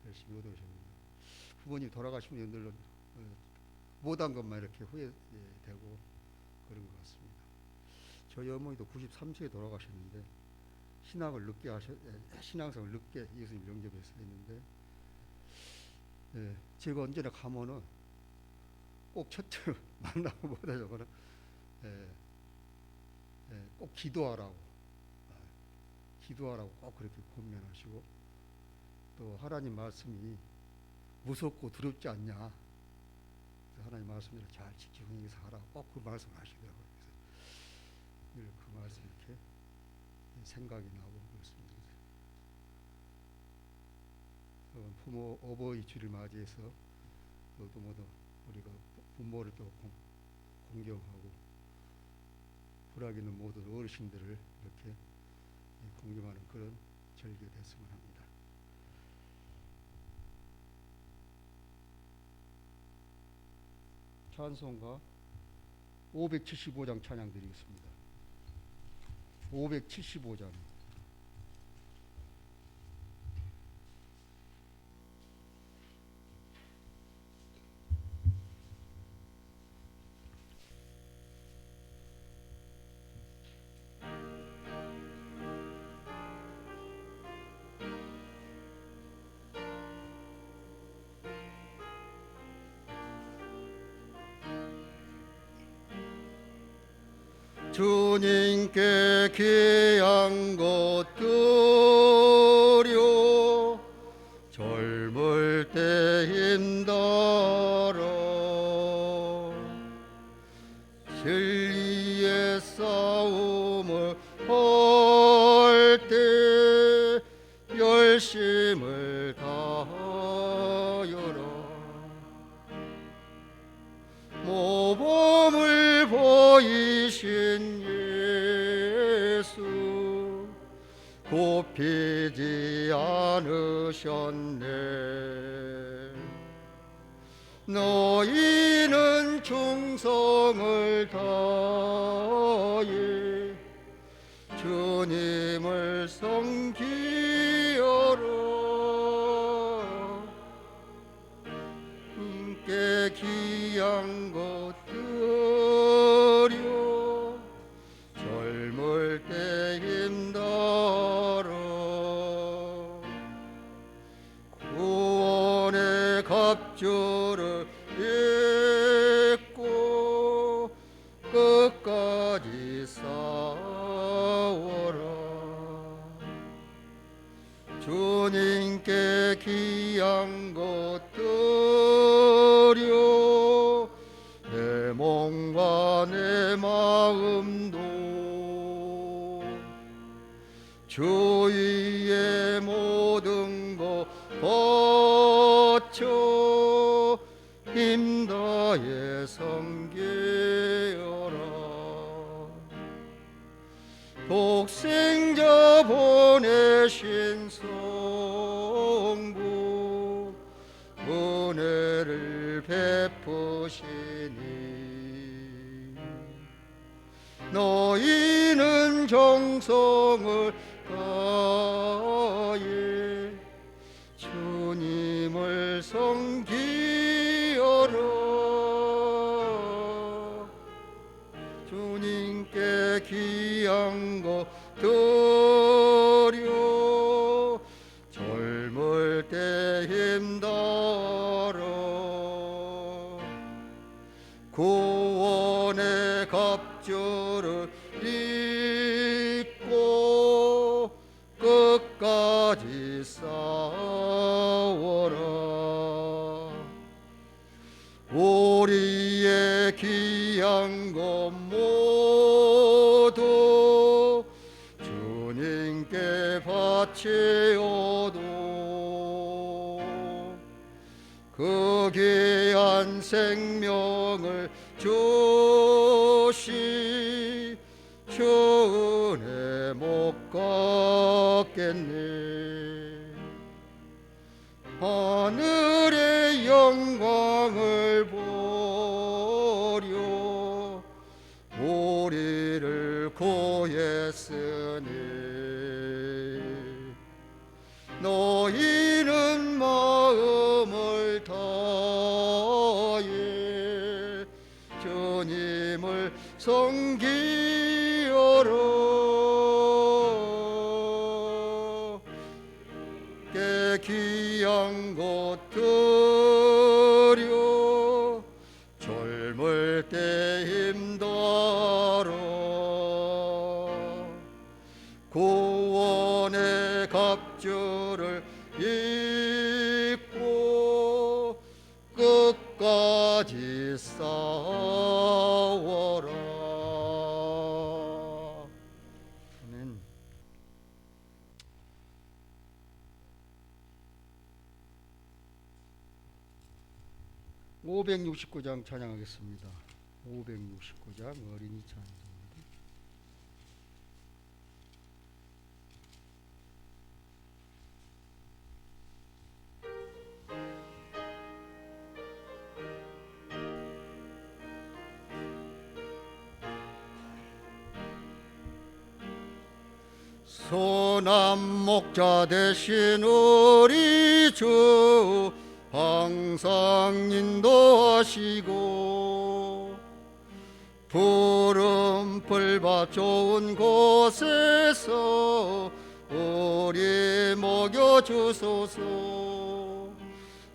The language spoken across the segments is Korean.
열심히 얻으셨는데 부모님 돌아가시면 늘 못한 것만 이렇게 후회되고 그런 것 같습니다. 저희 어머니도 93세에 돌아가셨는데 신앙생활을 늦게 예수님 영접해서 했는데 제가 언제나 가면은 꼭 첫째 만나고 못하자거나 꼭 기도하라고 꼭 그렇게 권면하시고 또 하나님 말씀이 무섭고 두렵지 않냐 하나님 말씀을 잘 지키고 살아 꼭 그 말씀 하시더라고요. 그래서 늘 그 말씀 이렇게 생각이 나고 그렇습니다. 부모 어버이 주를 맞이해서 모두 우리가 부모를 조금 공경하고 불학 있는 모든 어르신들을 이렇게 공경하는 그런 절기가 됐으면 합니다. 찬송가 575장 찬양 드리겠습니다. 575장. 주님께 귀한 것들요 젊을 때 힘들어 진리의 싸움을 할 때 열심을 다하여라 모범을 보이신 예수 굽히지 않으셨네 너희는 충성을 다해 주님을 섬기어라 인께 귀한 것들요 젊을 때 힘들어 구원의 갑주를 입고 끝까지 싸워라 주님께 귀한 것들요 내 몸과 내 마음도 주위의 모든 것 거쳐 힘다해 섬기어라 독생자 보내신 성부 은혜를 베푸시니 너희는 정성을 다해 주님을 섬기어라 주님께 귀한 것들요 젊을 때 힘들어 구원의 갑주를 입고 끝까지 싸워라 우리의 귀한 것 모두 주님께 바치어도 그 귀한 생명을 주시 주 은혜 못 갚겠네 하늘의 영광을 보려 우리를 구했으니 너희는 마음을 다해 주님을 섬기어라. 귀한 것 드려 젊을 때 힘달아 구원의 갑주를 입고 끝까지 싸워라. 아멘. 569장 찬양하겠습니다. 569장 어린이 찬양. 선한 목자 되신 우리 주 항상 인도하시고 푸른 풀밭 좋은 곳에서 우리 먹여주소서.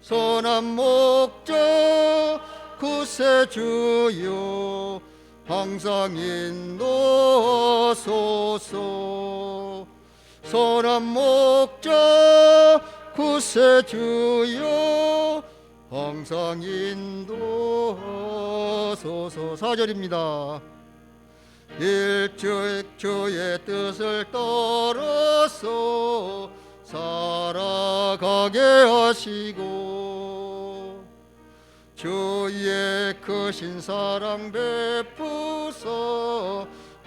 선한 목자 구세주여 항상 인도하소서. 선한 목자 구세주여 항상 인도하소서. 4절입니다. 일찍 주의 뜻을 따라서 살아가게 하시고 주의 크신 사랑 베푸사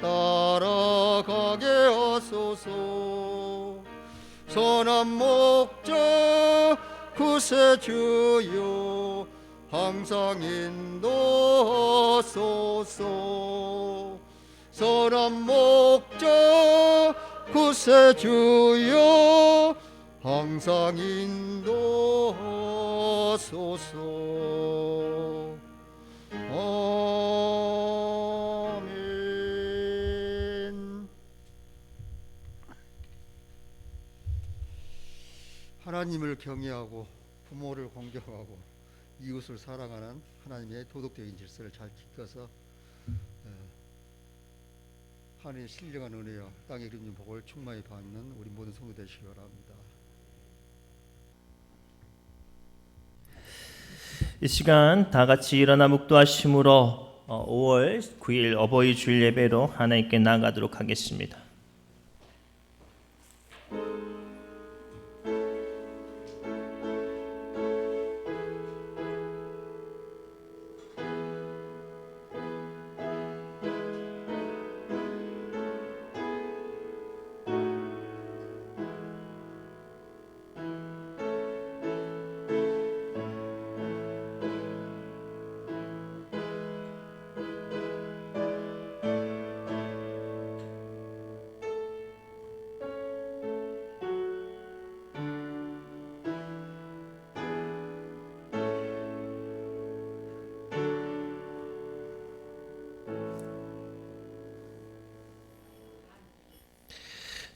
따라가게 하소서. 선한 목자 구세주여 항상 인도하소서. 선한 목자 구세주여 항상 인도하소서. 아멘. 하나님을 경외하고 부모를 공경하고 이웃을 사랑하는 하나님의 도덕적인 질서를 잘 지켜서 하나님의 신령한 은혜와 땅에 이루는 복을 충만히 받는 우리 모든 성도 되시기 바랍니다. 이 시간 다 같이 일어나 묵도하심으로 5월 9일 어버이 주일 예배로 하나님께 나아가도록 하겠습니다.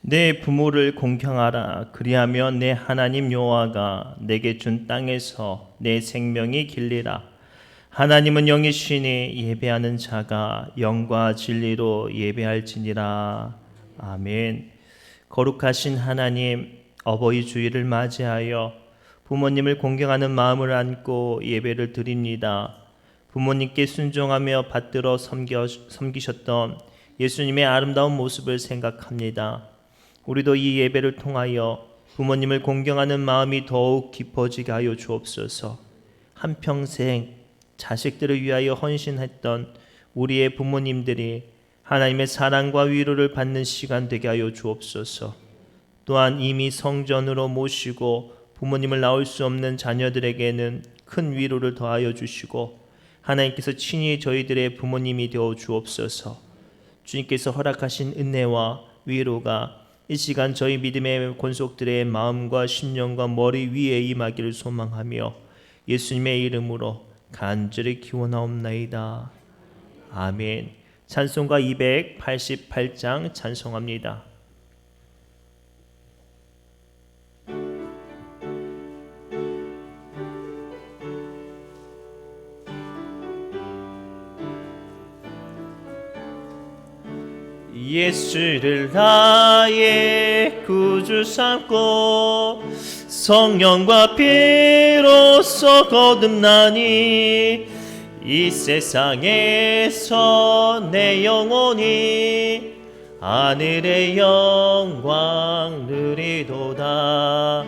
내 부모를 공경하라. 그리하면 내 하나님 여호와가 내게 준 땅에서 내 생명이 길리라. 하나님은 영이시니 예배하는 자가 영과 진리로 예배할지니라. 아멘. 거룩하신 하나님, 어버이 주일을 맞이하여 부모님을 공경하는 마음을 안고 예배를 드립니다. 부모님께 순종하며 받들어 섬기셨던 예수님의 아름다운 모습을 생각합니다. 우리도 이 예배를 통하여 부모님을 공경하는 마음이 더욱 깊어지게 하여 주옵소서. 한평생 자식들을 위하여 헌신했던 우리의 부모님들이 하나님의 사랑과 위로를 받는 시간 되게 하여 주옵소서. 또한 이미 성전으로 모시고 부모님을 낳을 수 없는 자녀들에게는 큰 위로를 더하여 주시고 하나님께서 친히 저희들의 부모님이 되어 주옵소서. 주님께서 허락하신 은혜와 위로가 이 시간 저희 믿음의 권속들의 마음과 심령과 머리 위에 임하기를 소망하며 예수님의 이름으로 간절히 기원하옵나이다. 아멘. 찬송가 288장 찬송합니다. 예수를 나의 구주 삼고 성령과 피로써 거듭나니 이 세상에서 내 영혼이 하늘의 영광 누리도다.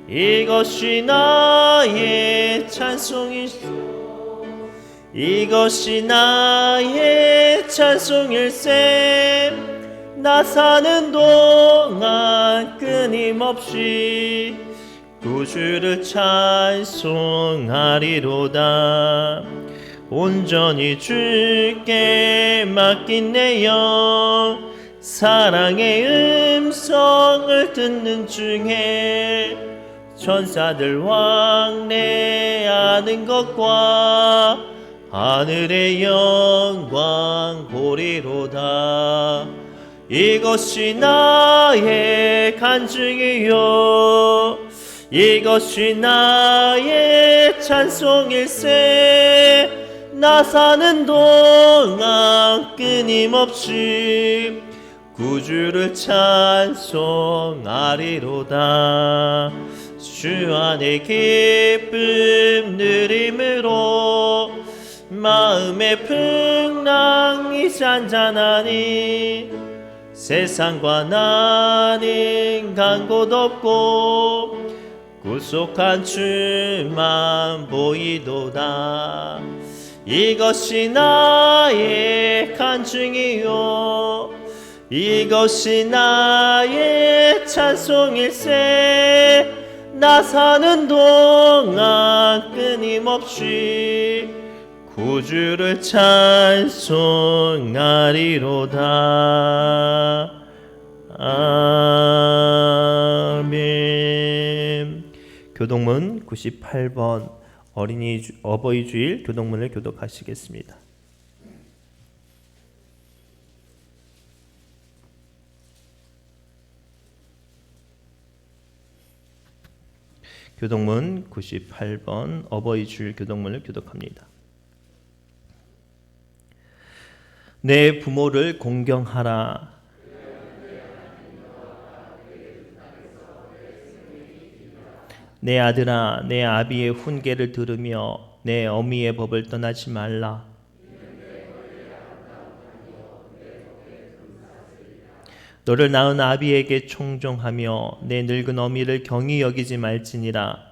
이것이 나의 이것이 나의 찬송일세. 나 사는 동안 끊임없이 구주를 찬송하리로다. 온전히 주께 맡긴 내 영 사랑의 음성을 듣는 중에 천사들 왕래하는 것과 하늘의 영광 보리로다. 이것이 나의 간증이요 이것이 나의 찬송일세. 나 사는 동안 끊임없이 구주를 찬송하리로다. 주 안에 기쁨 누림으로 마음의 풍랑이 잔잔하니 세상과 나는 간 곳 없고 구속한 주만 보이도다. 이것이 나의 간증이요 이것이 나의 찬송일세. 나 사는 동안 끊임없이 구주를 찬송하리로다. 아멘. 교동문 98번 어버이 주일 교동문을 교독하시겠습니다. 교동문 98번 어버이 주일 교동문을 교독합니다. 내 부모를 공경하라. 내 아들아, 내 아비의 훈계를 들으며 내 어미의 법을 떠나지 말라. 너를 낳은 아비에게 청종하며 내 늙은 어미를 경히 여기지 말지니라.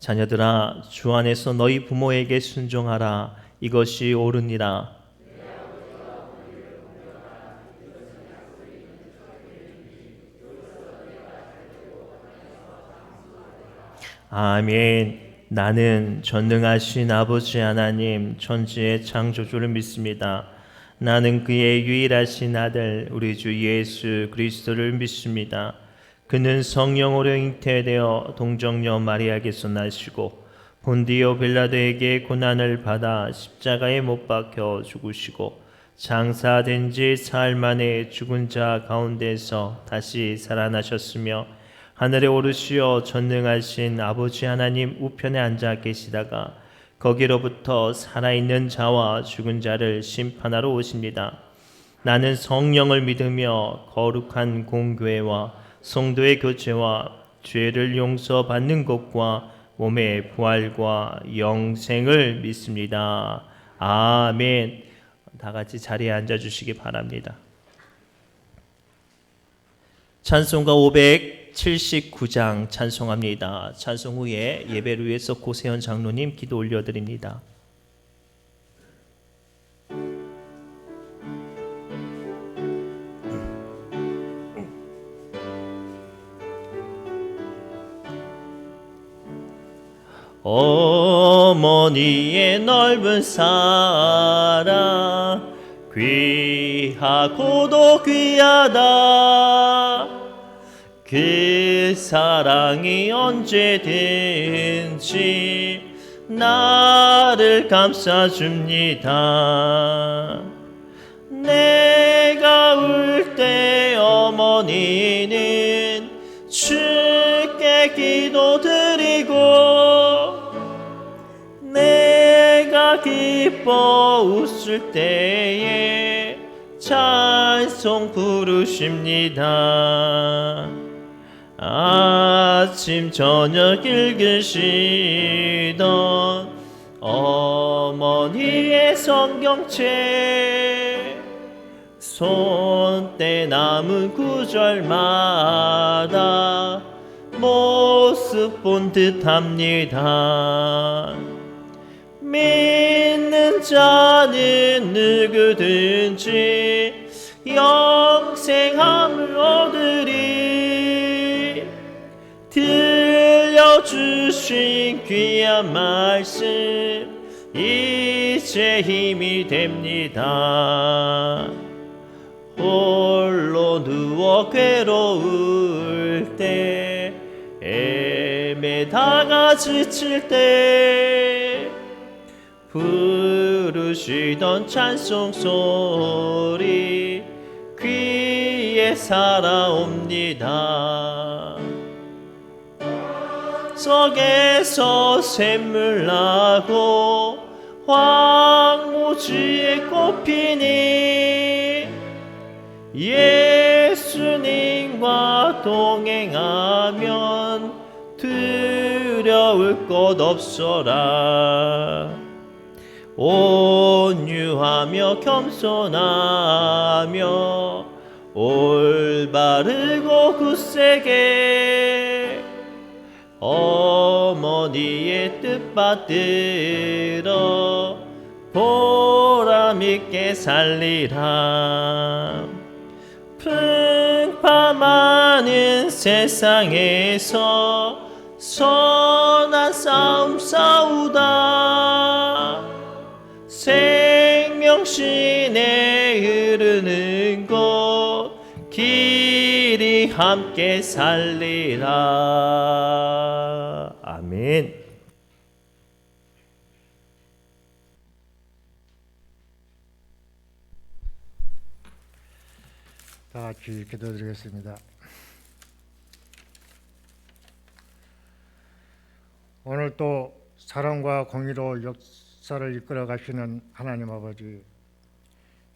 자녀들아, 주 안에서 너희 부모에게 순종하라. 이것이 옳으니라. 아멘. 나는 전능하신 아버지 하나님 천지의 창조주를 믿습니다. 나는 그의 유일하신 아들 우리 주 예수 그리스도를 믿습니다. 그는 성령으로 잉태되어 동정녀 마리아에게서 나시고 본디오 빌라도에게 고난을 받아 십자가에 못 박혀 죽으시고 장사된 지 사흘 만에 죽은 자 가운데서 다시 살아나셨으며 하늘에 오르시어 전능하신 아버지 하나님 우편에 앉아 계시다가 거기로부터 살아있는 자와 죽은 자를 심판하러 오십니다. 나는 성령을 믿으며 거룩한 공교회와 성도의 교제와 죄를 용서받는 것과 몸의 부활과 영생을 믿습니다. 아멘. 다 같이 자리에 앉아 주시기 바랍니다. 찬송가 579장 찬송합니다. 찬송 후에 예배를 위해서 고세현 장로님 기도 올려드립니다. 어머니의 넓은 사랑 귀하고도 귀하다. 그 사랑이 언제든지 나를 감싸줍니다. 내가 울 때 어머니는 주께 기도드리고, 내가 기뻐 웃을 때에 찬송 부르십니다. 아침 저녁 읽으시던 어머니의 성경책, 손때 남은 구절마다 모습 본 듯합니다. 믿는 자는 누구든지 영생함을 얻으리. 들려주신 귀한 말씀 이제 힘이 됩니다. 홀로 누워 괴로울 때, 애매다가 지칠 때 부르시던 찬송 소리 귀에 살아옵니다. 속에서 샘물 나고 황무지에 꽃피니 예수님과 동행하면 두려울 것 없어라. 온유하며 겸손하며 올바르고 굳세게 어머니의 뜻 받들어 보람있게 살리라. 풍파많은 세상에서 선한 싸움 싸우다 생명신에 흐르는 곳 길이 함께 살리라. 아멘. 다 같이 기도드리겠습니다. 오늘 또 사랑과 공의로 역사를 이끌어 가시는 하나님 아버지,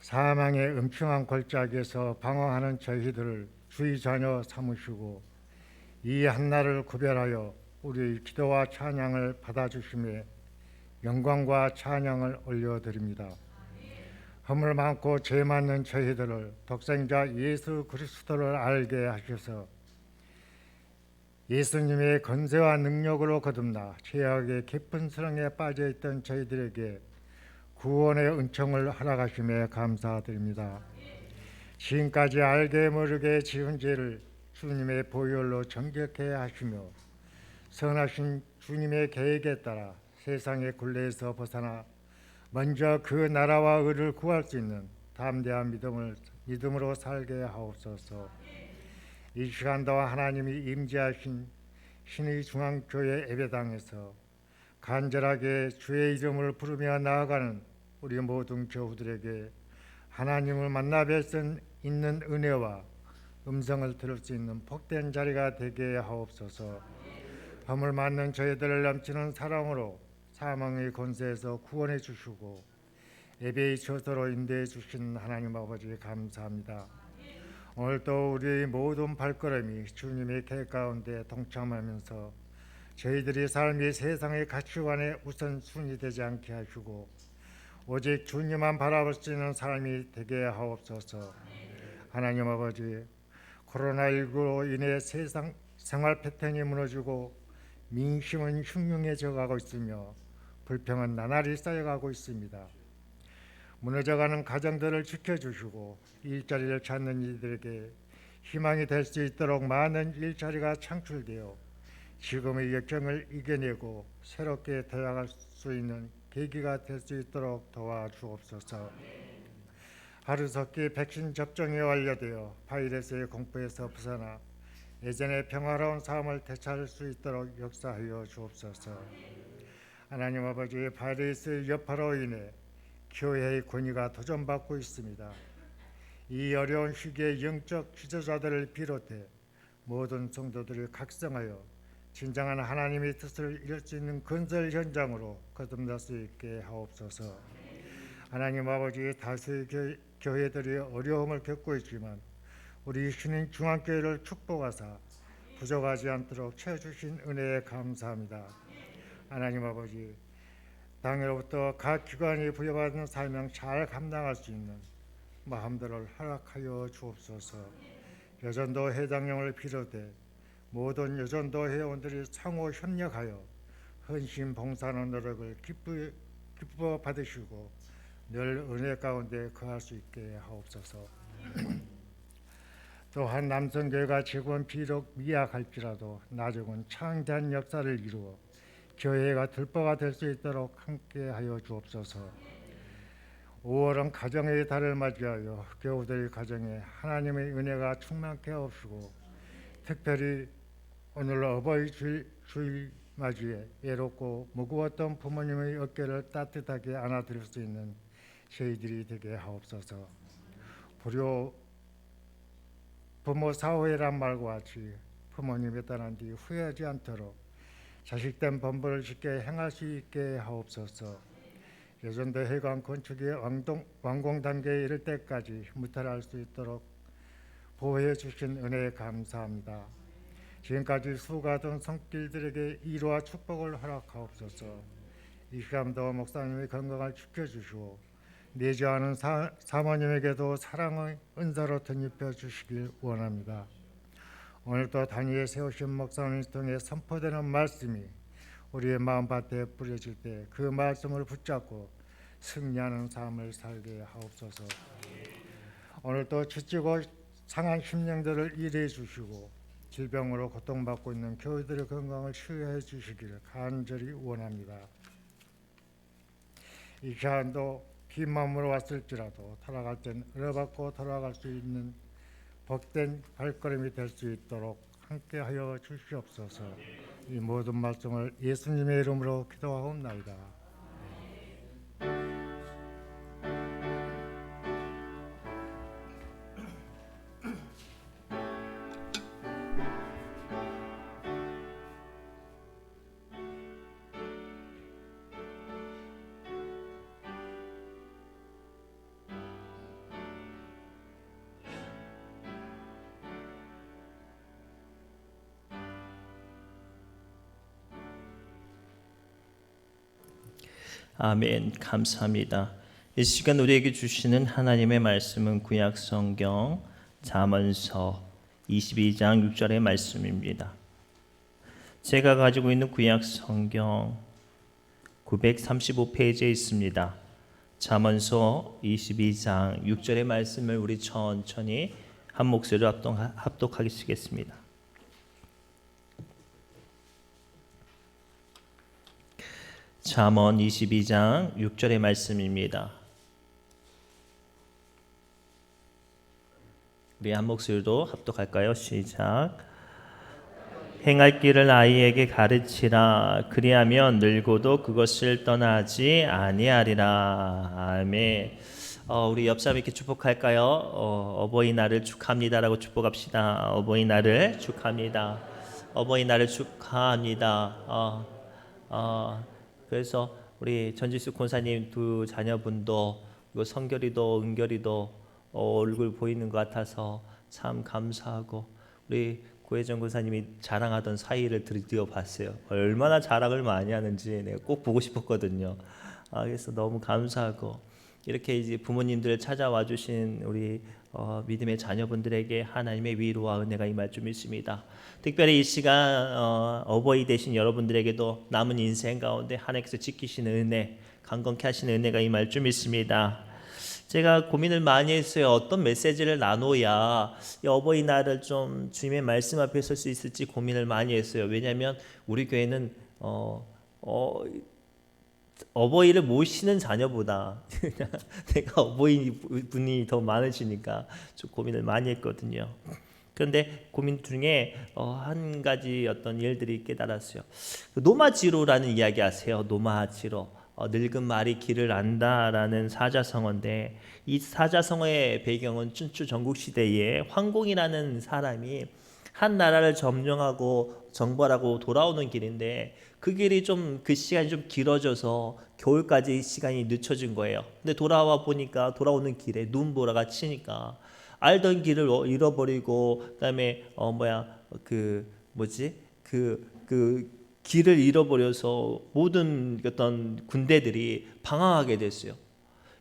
사망의 음침한 골짜기에서 방황하는 저희들을 주의 자녀 삼으시고 이 한날을 구별하여 우리의 기도와 찬양을 받아주심에 영광과 찬양을 올려드립니다. 허물 많고 죄 많는 저희들을 독생자 예수 그리스도를 알게 하셔서 예수님의 권세와 능력으로 거듭나 죄악의 깊은 수렁에 빠져있던 저희들에게 구원의 은총을 허락하심에 감사드립니다. 지금까지 알게 모르게 지은 죄를 주님의 보혈로 정결케 하시며 선하신 주님의 계획에 따라 세상의 굴레에서 벗어나 먼저 그 나라와 의를 구할 수 있는 담대한 믿음으로 살게 하옵소서. 이 시간도 하나님이 임재하신 신의 중앙교회 예배당에서 간절하게 주의 이름을 부르며 나아가는 우리 모든 교우들에게 하나님을 만나 뵐 수 있는 은혜와 음성을 들을 수 있는 복된 자리가 되게 하옵소서. 허물 많는 저희들을 넘치는 사랑으로 사망의 권세에서 구원해 주시고 예배의 처소로 인도해 주신 하나님 아버지 감사합니다. 오늘도 우리의 모든 발걸음이 주님의 계획 가운데 동참하면서 저희들의 삶이 세상의 가치관에 우선순위 되지 않게 하시고 오직 주님만 바라볼 수 있는 삶이 되게 하옵소서. 하나님 아버지, 코로나19로 인해 세상 생활 패턴이 무너지고 민심은 흉흉해져 가고 있으며 불평은 나날이 쌓여가고 있습니다. 무너져가는 가정들을 지켜주시고 일자리를 찾는 이들에게 희망이 될 수 있도록 많은 일자리가 창출되어 지금의 역경을 이겨내고 새롭게 되어갈 수 있는 계기가 될 수 있도록 도와주옵소서. 하루속히 백신 접종이 완료되어 바이러스의 공포에서 벗어나 예전의 평화로운 삶을 되찾을 수 있도록 역사하여 주옵소서. 하나님 아버지, 바이러스의 여파로 인해 교회의 권위가 도전받고 있습니다. 이 어려운 시기에 영적 지도자들을 비롯해 모든 성도들이 각성하여 진정한 하나님의 뜻을 이룰 수 있는 건설 현장으로 거듭날 수 있게 하옵소서. 하나님 아버지, 다수의 교회들이 어려움을 겪고 있지만 우리 신인 중앙교회를 축복하사 부족하지 않도록 채워주신 은혜에 감사합니다. 하나님 아버지, 당으로부터 각 기관이 부여받은 사명 잘 감당할 수 있는 마음들을 허락하여 주옵소서. 여전도 회장령을 비롯해 모든 여전도 회원들이 상호 협력하여 헌신 봉사하는 노력을 기뻐 받으시고 늘 은혜 가운데 거할 수 있게 하옵소서. 또한 남성교회가 지금 비록 미약할지라도 나중은 창대한 역사를 이루어 교회가 들보가 될 수 있도록 함께하여 주옵소서. 5월은 가정의 달을 맞이하여 교우들의 가정에 하나님의 은혜가 충만케 하옵시고, 특별히 오늘 어버이 주일 맞이에 외롭고 무거웠던 부모님의 어깨를 따뜻하게 안아드릴 수 있는 저희들이 되게 하옵소서. 불효 부모 사후회란 말과 같이 부모님이 떠난 뒤 후회하지 않도록 자식된 본분을 지켜 행할 수 있게 하옵소서. 여전도 해관 건축이 완공 단계에 이를 때까지 무탈할 수 있도록 보호해 주신 은혜에 감사합니다. 지금까지 수고하던 손길들에게 위로와 축복을 허락하옵소서. 이 시간도 목사님의 건강을 지켜주시고 내주하는 사모님에게도 사랑의 은사로 덧입혀 주시길 원합니다. 오늘도 단위에 세우신 목사님을 통해 선포되는 말씀이 우리의 마음밭에 뿌려질 때 그 말씀을 붙잡고 승리하는 삶을 살게 하옵소서. 오늘도 지치고 상한 심령들을 일해 주시고 질병으로 고통받고 있는 교회들의 건강을 치유해 주시기를 간절히 원합니다. 이 시간도 빈 마음으로 왔을지라도 돌아갈 땐 은혜받고 돌아갈 수 있는 복된 발걸음이 될 수 있도록 함께하여 주시옵소서. 이 모든 말씀을 예수님의 이름으로 기도하옵나이다. 아멘. 감사합니다. 이 시간 우리에게 주시는 하나님의 말씀은 구약 성경 잠언서 22장 6절의 말씀입니다. 제가 가지고 있는 구약 성경 935페이지에 있습니다. 잠언서 22장 6절의 말씀을 우리 천천히 한 목소리로 합독하시겠습니다. 잠언 22장 6절의 말씀입니다. 우리 한 목소리로 합독할까요? 시작. 행할 길을 아이에게 가르치라. 그리하면 늙어도 그것을 떠나지 아니하리라. 아멘. 우리 옆 사람에게 축복할까요? 어버이날을 축하합니다라고 축복합시다. 어버이날을 축하합니다. 어버이날을 축하합니다. 그래서 우리 전지수 권사님 두 자녀분도 성결이도 은결이도 얼굴 보이는 것 같아서 참 감사하고, 우리 고혜정 권사님이 자랑하던 사이를 드디어 봤어요. 얼마나 자랑을 많이 하는지 내가 꼭 보고 싶었거든요. 그래서 너무 감사하고, 이렇게 이제 부모님들 찾아와 주신 우리 믿음의 자녀분들에게 하나님의 위로와 은혜가 임할 줄 믿습니다. 특별히 이 시간 어버이 되신 여러분들에게도 남은 인생 가운데 하나님께서 지키시는 은혜, 강건케 하시는 은혜가 임할 줄 믿습니다. 제가 고민을 많이 했어요. 어떤 메시지를 나눠야 이 어버이날을 좀 주님의 말씀 앞에 설 수 있을지 고민을 많이 했어요. 왜냐하면 우리 교회는 어버이를 모시는 자녀보다 내가 어버이 분이 더 많으시니까 좀 고민을 많이 했거든요. 그런데 고민 중에 한 가지 어떤 일들이 깨달았어요. 노마지로라는 이야기 아세요? 노마지로. 늙은 말이 길을 안다라는 사자성어인데, 이 사자성어의 배경은 춘추 전국시대에 황공이라는 사람이 한 나라를 점령하고 정벌하고 돌아오는 길인데, 그 길이 그 시간이 좀 길어져서 겨울까지 시간이 늦춰진 거예요. 근데 돌아와 보니까 돌아오는 길에 눈보라가 치니까 알던 길을 잃어버리고, 그다음에 그 길을 잃어버려서 모든 어떤 군대들이 방황하게 됐어요.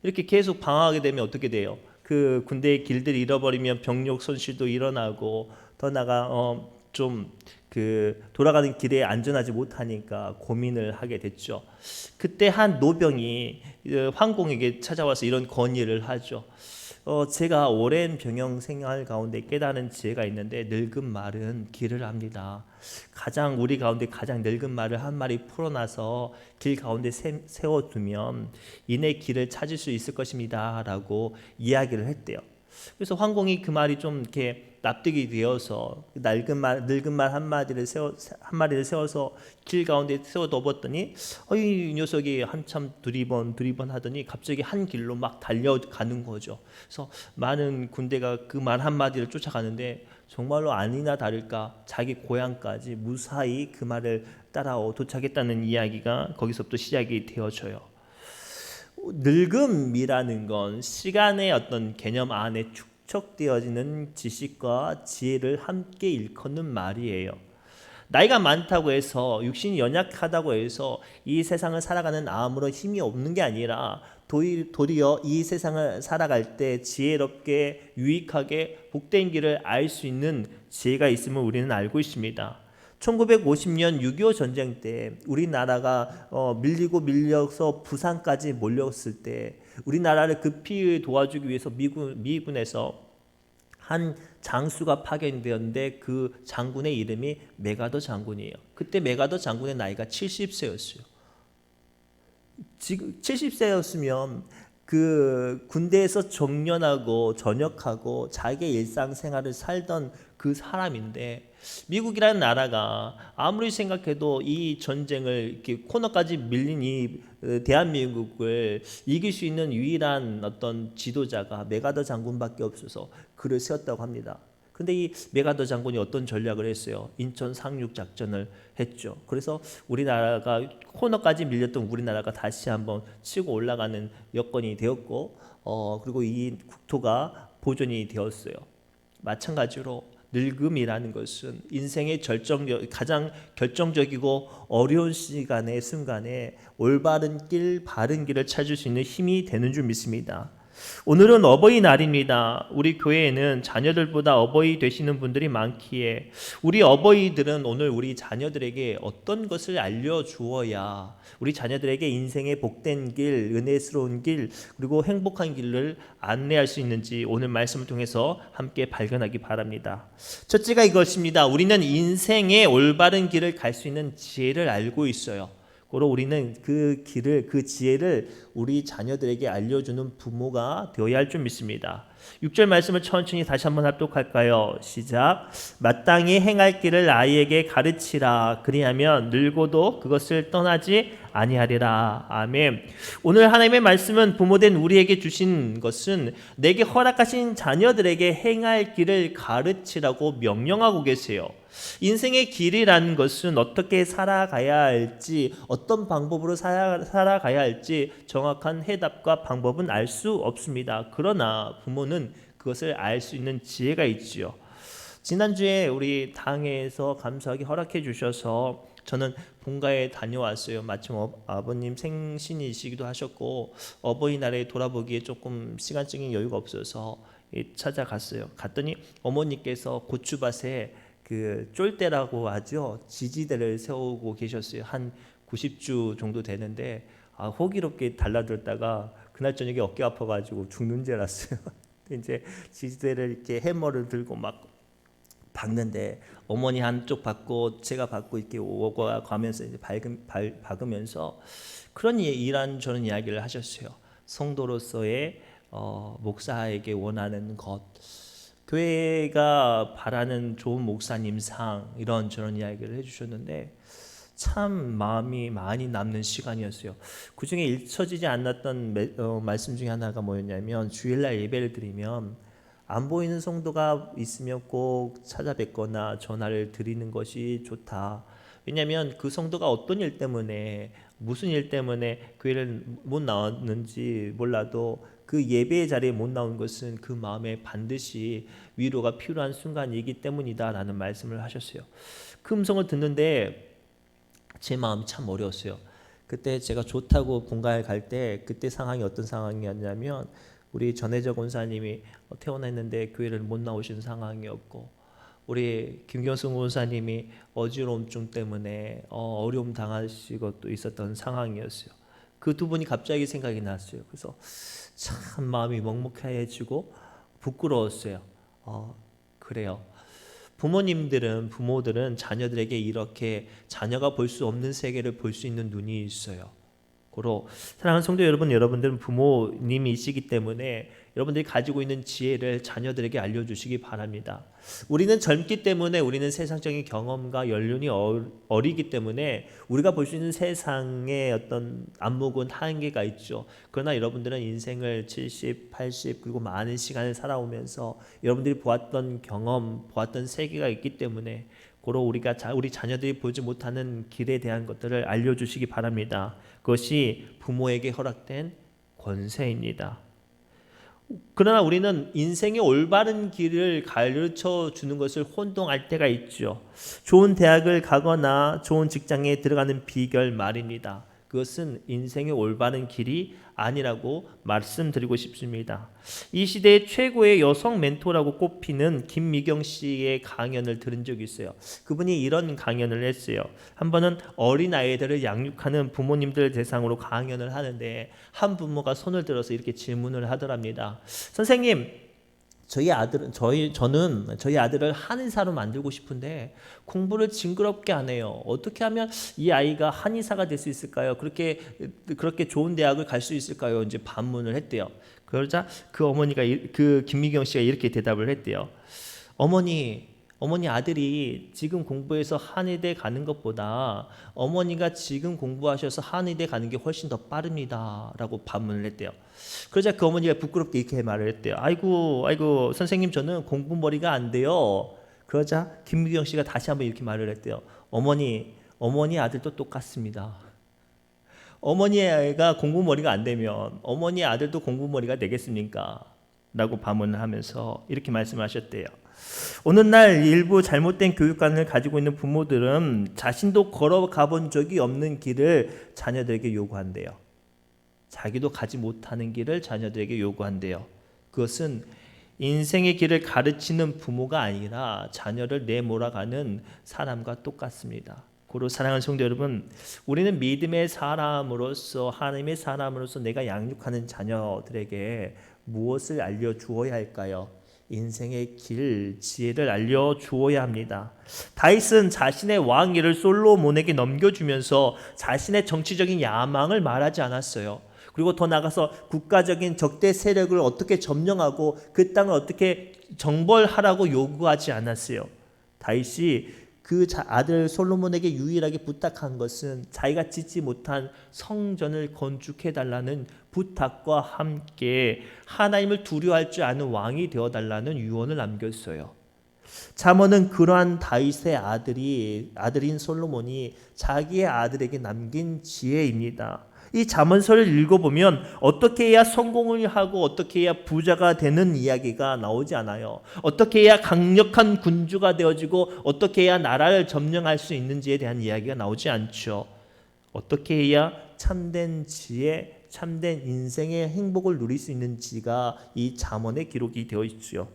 이렇게 계속 방황하게 되면 어떻게 돼요? 그 군대의 길들을 잃어버리면 병력 손실도 일어나고, 더 나아가 돌아가는 길에 안전하지 못하니까 고민을 하게 됐죠. 그때 한 노병이 황공에게 찾아와서 이런 건의를 하죠. 제가 오랜 병영 생활 가운데 깨달은 지혜가 있는데, 늙은 말은 길을 압니다. 우리 가운데 가장 늙은 말을 한 마리 풀어놔서 길 가운데 세워두면 이내 길을 찾을 수 있을 것입니다 라고 이야기를 했대요. 그래서 황공이 그 말이 좀 이렇게 납득이 되어서 늙은 말 한 마리를 세워서 길 가운데 세워둬봤더니 이 녀석이 한참 두리번 하더니 갑자기 한 길로 막 달려가는 거죠. 그래서 많은 군대가 그 말 한마디를 쫓아가는데, 정말로 아니나 다를까 자기 고향까지 무사히 그 말을 따라 도착했다는 이야기가 거기서부터 시작이 되어져요. 늙음이라는 건 시간의 어떤 개념 안에 축적되어지는 지식과 지혜를 함께 일컫는 말이에요. 나이가 많다고 해서, 육신이 연약하다고 해서 이 세상을 살아가는 아무런 힘이 없는 게 아니라, 도리어 이 세상을 살아갈 때 지혜롭게 유익하게 복된 길을 알 수 있는 지혜가 있음을 우리는 알고 있습니다. 1950년 6.25 전쟁 때 우리나라가 밀려서 부산까지 몰렸을 때, 우리나라를 급히 도와주기 위해서 미군에서 한 장수가 파견되었는데, 그 장군의 이름이 메가더 장군이에요. 그때 메가더 장군의 나이가 70세였어요. 지금 70세였으면 그 군대에서 정년하고 전역하고 자기의 일상생활을 살던 그 사람인데, 미국이라는 나라가 아무리 생각해도 이 전쟁을 이렇게 코너까지 밀린 이 대한민국을 이길 수 있는 유일한 어떤 지도자가 메가더 장군밖에 없어서 그를 세웠다고 합니다. 근데 이 메가더 장군이 어떤 전략을 했어요? 인천 상륙 작전을 했죠. 그래서 우리나라가 코너까지 밀렸던 우리나라가 다시 한번 치고 올라가는 여건이 되었고, 그리고 이 국토가 보존이 되었어요. 마찬가지로 늙음이라는 것은 인생의 가장 결정적이고 어려운 순간에 올바른 길, 바른 길을 찾을 수 있는 힘이 되는 줄 믿습니다. 오늘은 어버이날입니다. 우리 교회에는 자녀들보다 어버이 되시는 분들이 많기에, 우리 어버이들은 오늘 우리 자녀들에게 어떤 것을 알려주어야 우리 자녀들에게 인생의 복된 길, 은혜스러운 길, 그리고 행복한 길을 안내할 수 있는지 오늘 말씀을 통해서 함께 발견하기 바랍니다. 첫째가 이것입니다. 우리는 인생의 올바른 길을 갈 수 있는 지혜를 알고 있어요. 고로 우리는 그 길을, 그 지혜를 우리 자녀들에게 알려주는 부모가 되어야 할 줄 믿습니다. 6절 말씀을 천천히 다시 한번 합독할까요? 시작. 마땅히 행할 길을 아이에게 가르치라. 그리하면 늙어도 그것을 떠나지 아니하리라. 아멘. 오늘 하나님의 말씀은 부모된 우리에게 주신 것은 내게 허락하신 자녀들에게 행할 길을 가르치라고 명령하고 계세요. 인생의 길이라는 것은 어떻게 살아가야 할지, 어떤 방법으로 살아가야 할지 정확한 해답과 방법은 알 수 없습니다. 그러나 부모는 그것을 알 수 있는 지혜가 있지요. 지난주에 우리 당회에서 감사하게 허락해 주셔서 저는 본가에 다녀왔어요. 마침 아버님 생신이시기도 하셨고, 어버이날에 돌아보기에 조금 시간적인 여유가 없어서 찾아갔어요. 갔더니 어머니께서 고추밭에 그 쫄대라고 하죠. 지지대를 세우고 계셨어요. 한 90주 정도 되는데, 호기롭게 달라들었다가 그날 저녁에 어깨 아파가지고 죽는 줄 알았어요. 이제 지지대를 이렇게 해머를 들고 막 박는데 어머니 한쪽 받고 제가 받고 이렇게 오고 가면서 이제 박으면서 그런 이런저런 이야기를 하셨어요. 성도로서의 목사에게 원하는 것, 교회가 바라는 좋은 목사님상 이런저런 이야기를 해주셨는데 참 마음이 많이 남는 시간이었어요. 그 중에 잊혀지지 않았던 말씀 중에 하나가 뭐였냐면, 주일날 예배를 드리면 안 보이는 성도가 있으면 꼭 찾아뵙거나 전화를 드리는 것이 좋다. 왜냐하면 그 성도가 어떤 일 때문에, 무슨 일 때문에 교회를 못 나왔는지 몰라도 그 예배의 자리에 못 나온 것은 그 마음에 반드시 위로가 필요한 순간이기 때문이다라는 말씀을 하셨어요. 그 음성을 듣는데 제 마음이 참 어려웠어요. 그때 제가 좋다고 본가에 갈 때 그때 상황이 어떤 상황이었냐면, 우리 전혜적 권사님이 퇴원했는데 교회를 못 나오신 상황이었고, 우리 김경승 권사님이 어지러움증 때문에 어려움 당하시고 또 있었던 상황이었어요. 그 두 분이 갑자기 생각이 났어요. 그래서 참 마음이 먹먹해지고 부끄러웠어요. 그래요. 부모들은 자녀들에게 이렇게 자녀가 볼 수 없는 세계를 볼 수 있는 눈이 있어요. 고로 사랑하는 성도 여러분, 여러분들은 부모님이시기 때문에 여러분들이 가지고 있는 지혜를 자녀들에게 알려주시기 바랍니다. 우리는 젊기 때문에, 우리는 세상적인 경험과 연륜이 어리기 때문에 우리가 볼 수 있는 세상의 어떤 안목은 한계가 있죠. 그러나 여러분들은 인생을 70, 80 그리고 많은 시간을 살아오면서 여러분들이 보았던 경험, 보았던 세계가 있기 때문에 고로 우리 자녀들이 보지 못하는 길에 대한 것들을 알려주시기 바랍니다. 그것이 부모에게 허락된 권세입니다. 그러나 우리는 인생의 올바른 길을 가르쳐 주는 것을 혼동할 때가 있죠. 좋은 대학을 가거나 좋은 직장에 들어가는 비결 말입니다. 그것은 인생의 올바른 길이 아니라고 말씀드리고 싶습니다. 이 시대의 최고의 여성 멘토라고 꼽히는 김미경 씨의 강연을 들은 적이 있어요. 그분이 이런 강연을 했어요. 한 번은 어린 아이들을 양육하는 부모님들 대상으로 강연을 하는데, 한 부모가 손을 들어서 이렇게 질문을 하더랍니다. 선생님, 저는 저희 아들을 한의사로 만들고 싶은데 공부를 징그럽게 안 해요. 어떻게 하면 이 아이가 한의사가 될 수 있을까요? 그렇게 좋은 대학을 갈 수 있을까요? 이제 반문을 했대요. 그러자 그 김미경 씨가 이렇게 대답을 했대요. 어머니 아들이 지금 공부해서 한의대 가는 것보다 어머니가 지금 공부하셔서 한의대 가는 게 훨씬 더 빠릅니다 라고 반문을 했대요. 그러자 그 어머니가 부끄럽게 이렇게 말을 했대요. 아이고 선생님, 저는 공부머리가 안 돼요. 그러자 김미경 씨가 다시 한번 이렇게 말을 했대요. 어머니 아들도 똑같습니다. 어머니가 공부머리가 안 되면 어머니 아들도 공부머리가 되겠습니까? 라고 반문을 하면서 이렇게 말씀하셨대요. 오늘날 일부 잘못된 교육관을 가지고 있는 부모들은 자신도 걸어가 본 적이 없는 길을 자녀들에게 요구한대요. 자기도 가지 못하는 길을 자녀들에게 요구한대요. 그것은 인생의 길을 가르치는 부모가 아니라 자녀를 내몰아가는 사람과 똑같습니다. 고로 사랑하는 성도 여러분, 우리는 믿음의 사람으로서, 하나님의 사람으로서 내가 양육하는 자녀들에게 무엇을 알려주어야 할까요? 인생의 길, 지혜를 알려주어야 합니다. 다윗은 자신의 왕위를 솔로몬에게 넘겨주면서 자신의 정치적인 야망을 말하지 않았어요. 그리고 더 나아가서 국가적인 적대 세력을 어떻게 점령하고 그 땅을 어떻게 정벌하라고 요구하지 않았어요. 다윗이 그 아들 솔로몬에게 유일하게 부탁한 것은 자기가 짓지 못한 성전을 건축해달라는 부탁과 함께 하나님을 두려워할 줄 아는 왕이 되어달라는 유언을 남겼어요. 잠언은 그러한 다윗의 아들인 솔로몬이 자기의 아들에게 남긴 지혜입니다. 이 잠언서를 읽어보면 어떻게 해야 성공을 하고 어떻게 해야 부자가 되는 이야기가 나오지 않아요. 어떻게 해야 강력한 군주가 되어지고 어떻게 해야 나라를 점령할 수 있는지에 대한 이야기가 나오지 않죠. 어떻게 해야 참된 지혜, 참된 인생의 행복을 누릴 수 있는지가 이 잠언에 기록이 되어 있죠.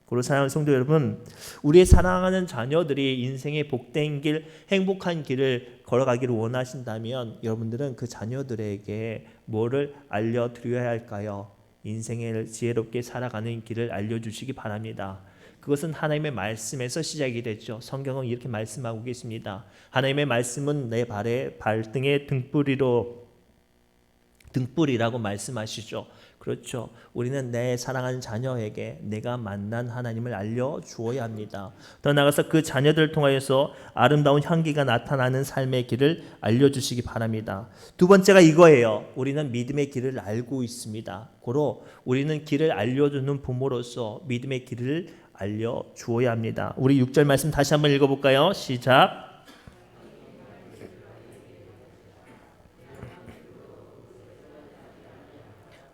고로 사랑하는 성도 여러분, 우리의 사랑하는 자녀들이 인생의 복된 길, 행복한 길을 걸어가기를 원하신다면 여러분들은 그 자녀들에게 뭐를 알려드려야 할까요? 인생을 지혜롭게 살아가는 길을 알려주시기 바랍니다. 그것은 하나님의 말씀에서 시작이 됐죠. 성경은 이렇게 말씀하고 계십니다. 하나님의 말씀은 내 발등의 등불이라고 말씀하시죠. 그렇죠. 우리는 내 사랑하는 자녀에게 내가 만난 하나님을 알려주어야 합니다. 더 나아가서 그 자녀들을 통하여서 아름다운 향기가 나타나는 삶의 길을 알려주시기 바랍니다. 두 번째가 이거예요. 우리는 믿음의 길을 알고 있습니다. 고로 우리는 길을 알려주는 부모로서 믿음의 길을 알려주어야 합니다. 우리 6절 말씀 다시 한번 읽어볼까요? 시작.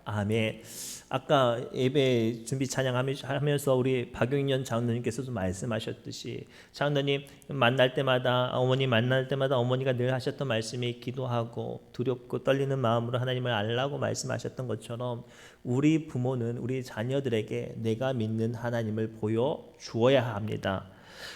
아멘. 아까 예배 준비 찬양하면서 우리 박용년 장로님께서도 말씀하셨듯이 장로님 만날 때마다 어머니 만날 때마다 어머니가 늘 하셨던 말씀이 기도하고 두렵고 떨리는 마음으로 하나님을 알라고 말씀하셨던 것처럼 우리 부모는 우리 자녀들에게 내가 믿는 하나님을 보여주어야 합니다.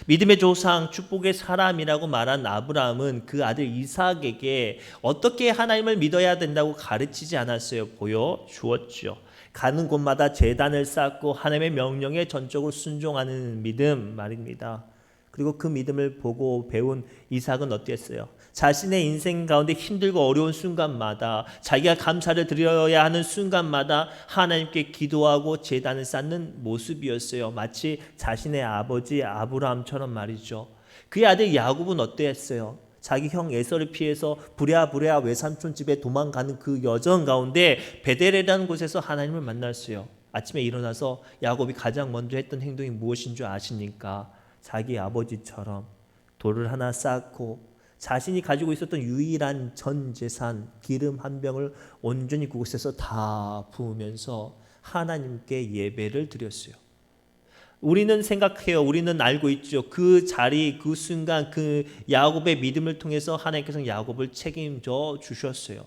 믿음의 조상 축복의 사람이라고 말한 아브라함은 그 아들 이삭에게 어떻게 하나님을 믿어야 된다고 가르치지 않았어요. 보여주었죠. 가는 곳마다 제단을 쌓고 하나님의 명령에 전적으로 순종하는 믿음 말입니다. 그리고 그 믿음을 보고 배운 이삭은 어땠어요? 자신의 인생 가운데 힘들고 어려운 순간마다 자기가 감사를 드려야 하는 순간마다 하나님께 기도하고 제단을 쌓는 모습이었어요. 마치 자신의 아버지 아브라함처럼 말이죠. 그의 아들 야곱은 어땠어요? 자기 형 에서를 피해서 부랴부랴 외삼촌 집에 도망가는 그 여정 가운데 베델이라는 곳에서 하나님을 만났어요. 아침에 일어나서 야곱이 가장 먼저 했던 행동이 무엇인 줄 아십니까? 자기 아버지처럼 돌을 하나 쌓고 자신이 가지고 있었던 유일한 전 재산 기름 한 병을 온전히 그곳에서 다 부으면서 하나님께 예배를 드렸어요. 우리는 생각해요. 우리는 알고 있죠. 그 자리, 그 순간, 그 야곱의 믿음을 통해서 하나님께서 야곱을 책임져 주셨어요.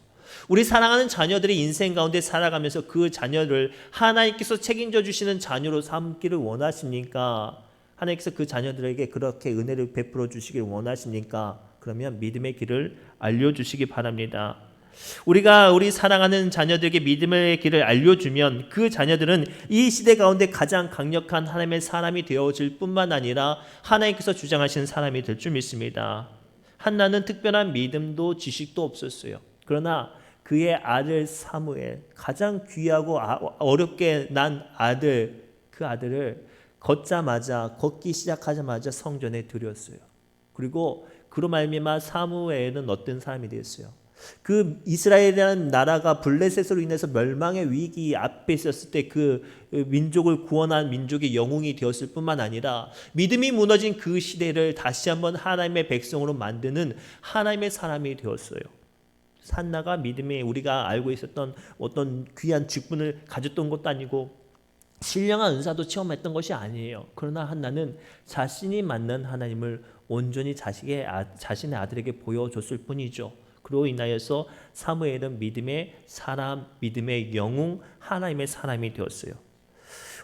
우리 사랑하는 자녀들이 인생 가운데 살아가면서 그 자녀를 하나님께서 책임져 주시는 자녀로 삼기를 원하십니까? 하나님께서 그 자녀들에게 그렇게 은혜를 베풀어 주시길 원하십니까? 그러면 믿음의 길을 알려주시기 바랍니다. 우리가 우리 사랑하는 자녀들에게 믿음의 길을 알려주면 그 자녀들은 이 시대 가운데 가장 강력한 하나님의 사람이 되어질 뿐만 아니라 하나님께서 주장하시는 사람이 될 줄 믿습니다. 한나는 특별한 믿음도 지식도 없었어요. 그러나 그의 아들 사무엘, 가장 귀하고 어렵게 난 아들, 그 아들을 걷기 시작하자마자 성전에 드렸어요. 그리고 그로 말미암아 사무엘은 어떤 사람이 되었어요? 그 이스라엘이라는 나라가 블레셋으로 인해서 멸망의 위기 앞에 있었을 때 그 민족을 구원한 민족의 영웅이 되었을 뿐만 아니라 믿음이 무너진 그 시대를 다시 한번 하나님의 백성으로 만드는 하나님의 사람이 되었어요. 한나가 믿음에 우리가 알고 있었던 어떤 귀한 직분을 가졌던 것도 아니고 신령한 은사도 체험했던 것이 아니에요. 그러나 한나는 자신이 만난 하나님을 온전히 자신의 아들에게 보여줬을 뿐이죠. 그로 인하여서 사무엘은 믿음의 사람, 믿음의 영웅, 하나님의 사람이 되었어요.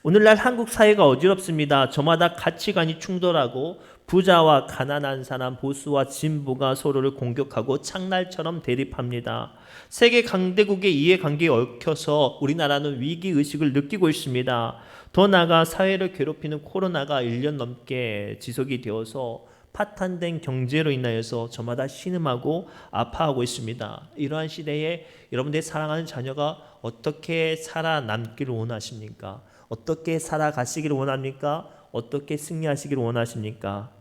오늘날 한국 사회가 어지럽습니다. 저마다 가치관이 충돌하고 부자와 가난한 사람, 보수와 진보가 서로를 공격하고 창날처럼 대립합니다. 세계 강대국의 이해관계에 얽혀서 우리나라는 위기의식을 느끼고 있습니다. 더 나아가 사회를 괴롭히는 코로나가 1년 넘게 지속이 되어서 파탄된 경제로 인하여서 저마다 신음하고 아파하고 있습니다. 이러한 시대에 여러분들의 사랑하는 자녀가 어떻게 살아남기를 원하십니까? 어떻게 살아가시기를 원합니까? 어떻게 승리하시기를 원하십니까?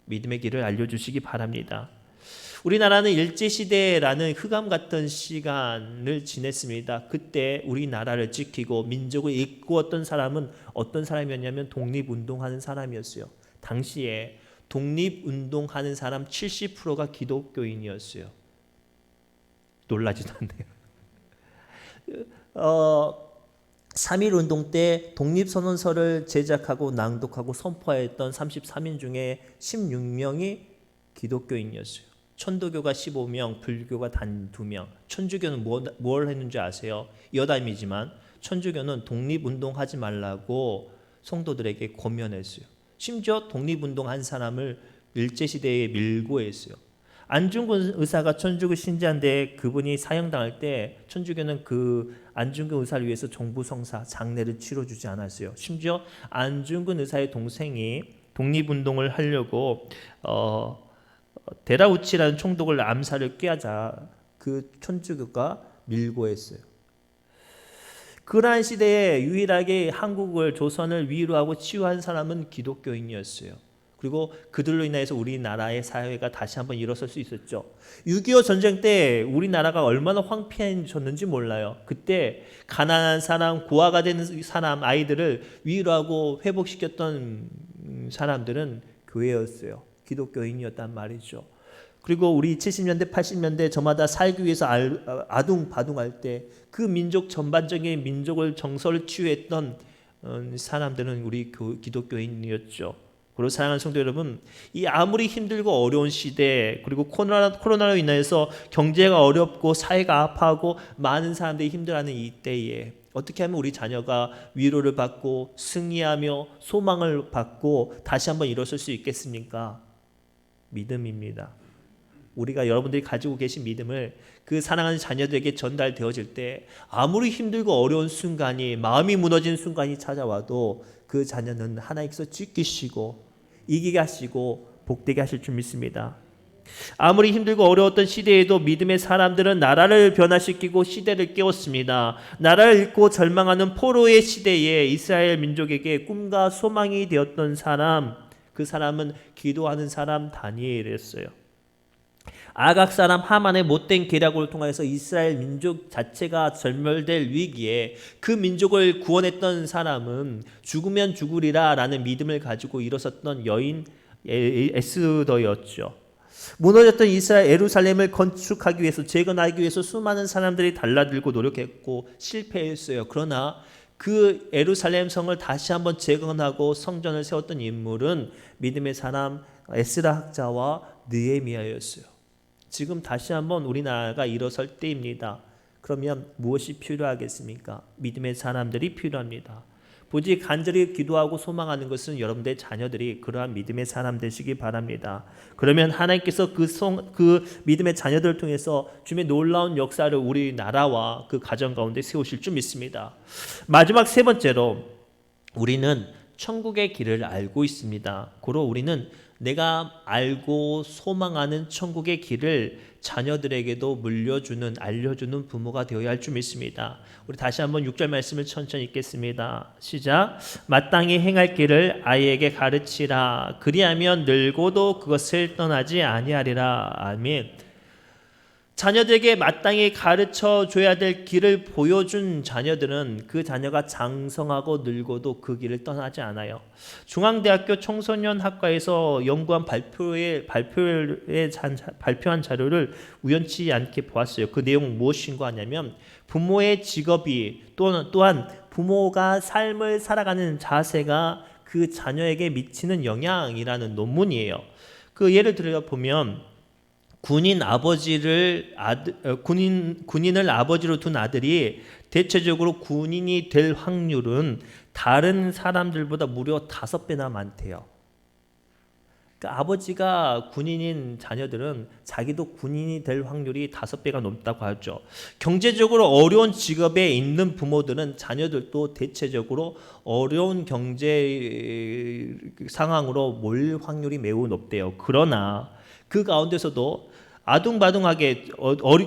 믿음의 길을 알려주시기 바랍니다. 우리나라는 일제시대라는 흑암 같은 시간을 지냈습니다. 그때 우리나라를 지키고 민족을 이끌었던 사람은 어떤 사람이었냐면 독립운동하는 사람이었어요. 당시에 독립운동하는 사람 70%가 기독교인이었어요. 놀라지도 않네요. 3.1운동 때 독립선언서를 제작하고 낭독하고 선포했던 33인 중에 16명이 기독교인이었어요. 천도교가 15명, 불교가 단 2명. 천주교는 뭘 했는지 아세요? 여담이지만 천주교는 독립운동하지 말라고 성도들에게 권면했어요. 심지어 독립운동한 사람을 일제시대에 밀고 했어요. 안중근 의사가 천주교 신자인데 그분이 사형당할 때 천주교는 그 안중근 의사를 위해서 종부성사 장례를 치러주지 않았어요. 심지어 안중근 의사의 동생이 독립운동을 하려고 데라우치라는 총독을 암살을 꾀하자 그 천주교가 밀고 했어요. 그러한 시대에 유일하게 한국을 조선을 위로하고 치유한 사람은 기독교인이었어요. 그리고 그들로 인해서 우리나라의 사회가 다시 한번 일어설 수 있었죠. 6.25 전쟁 때 우리나라가 얼마나 황폐해졌는지 몰라요. 그때 가난한 사람, 고아가 된 사람, 아이들을 위로하고 회복시켰던 사람들은 교회였어요. 기독교인이었단 말이죠. 그리고 우리 70년대, 80년대 저마다 살기 위해서 아둥바둥할 때 그 민족 전반적인 민족을 정서를 치유했던 사람들은 우리 기독교인이었죠. 그리고 사랑하는 성도 여러분, 이 아무리 힘들고 어려운 시대, 그리고 코로나로 인해서 경제가 어렵고 사회가 아파하고 많은 사람들이 힘들어하는 이 때에 어떻게 하면 우리 자녀가 위로를 받고 승리하며 소망을 받고 다시 한번 일어설 수 있겠습니까? 믿음입니다. 우리가 여러분들이 가지고 계신 믿음을 그 사랑하는 자녀들에게 전달되어질 때 아무리 힘들고 어려운 순간이, 마음이 무너진 순간이 찾아와도 그 자녀는 하나님께서 지키시고 이기게 하시고 복되게 하실 줄 믿습니다. 아무리 힘들고 어려웠던 시대에도 믿음의 사람들은 나라를 변화시키고 시대를 깨웠습니다. 나라를 잃고 절망하는 포로의 시대에 이스라엘 민족에게 꿈과 소망이 되었던 사람, 그 사람은 기도하는 사람 다니엘이었어요. 아각 사람 하만의 못된 계략을 통해서 이스라엘 민족 자체가 절멸될 위기에 그 민족을 구원했던 사람은 죽으면 죽으리라 라는 믿음을 가지고 일어섰던 여인 에스더였죠. 무너졌던 이스라엘 예루살렘을 건축하기 위해서, 재건하기 위해서 수많은 사람들이 달라들고 노력했고 실패했어요. 그러나 그 예루살렘 성을 다시 한번 재건하고 성전을 세웠던 인물은 믿음의 사람 에스라 학자와 느헤미야였어요. 지금 다시 한번 우리나라가 일어설 때입니다. 그러면 무엇이 필요하겠습니까? 믿음의 사람들이 필요합니다. 부디 간절히 기도하고 소망하는 것은 여러분들의 자녀들이 그러한 믿음의 사람 되시기 바랍니다. 그러면 하나님께서 그 믿음의 자녀들을 통해서 주님의 놀라운 역사를 우리나라와 그 가정 가운데 세우실 줄 믿습니다. 마지막 세 번째로, 우리는 천국의 길을 알고 있습니다. 고로 우리는 내가 알고 소망하는 천국의 길을 자녀들에게도 물려주는, 알려주는 부모가 되어야 할 줄 믿습니다. 우리 다시 한번 6절 말씀을 천천히 읽겠습니다. 시작. 마땅히 행할 길을 아이에게 가르치라. 그리하면 늙어도 그것을 떠나지 아니하리라. 아멘. 자녀들에게 마땅히 가르쳐 줘야 될 길을 보여준 자녀들은 그 자녀가 장성하고 늙어도 그 길을 떠나지 않아요. 중앙대학교 청소년학과에서 연구한 발표한 자료를 우연치 않게 보았어요. 그 내용 무엇인가 하냐면 부모의 직업이 또한 부모가 삶을 살아가는 자세가 그 자녀에게 미치는 영향이라는 논문이에요. 그 예를 들어 보면 군인을 아버지로 둔 아들이 대체적으로 군인이 될 확률은 다른 사람들보다 무려 5배나 많대요. 그러니까 아버지가 군인인 자녀들은 자기도 군인이 될 확률이 5배가 높다고 하죠. 경제적으로 어려운 직업에 있는 부모들은 자녀들도 대체적으로 어려운 경제 상황으로 몰릴 확률이 매우 높대요. 그러나 그 가운데서도 아둥바둥하게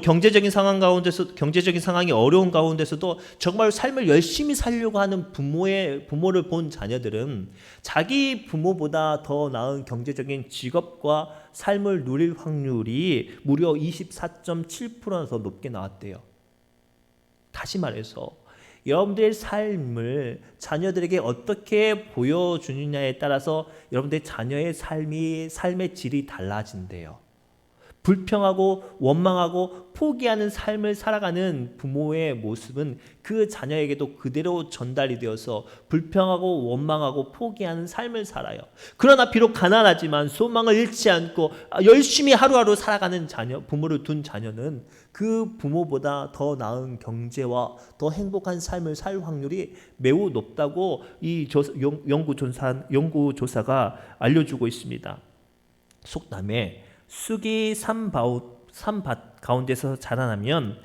경제적인 상황이 어려운 가운데서도 정말 삶을 열심히 살려고 하는 부모를 본 자녀들은 자기 부모보다 더 나은 경제적인 직업과 삶을 누릴 확률이 무려 24.7%나 더 높게 나왔대요. 다시 말해서 여러분들의 삶을 자녀들에게 어떻게 보여주느냐에 따라서 여러분들의 자녀의 삶의 질이 달라진대요. 불평하고 원망하고 포기하는 삶을 살아가는 부모의 모습은 그 자녀에게도 그대로 전달이 되어서 불평하고 원망하고 포기하는 삶을 살아요. 그러나 비록 가난하지만 소망을 잃지 않고 열심히 하루하루 살아가는 부모를 둔 자녀는 그 부모보다 더 나은 경제와 더 행복한 삶을 살 확률이 매우 높다고 이 연구조사가 알려주고 있습니다. 속담에 쑥이 산밭 가운데서 자라나면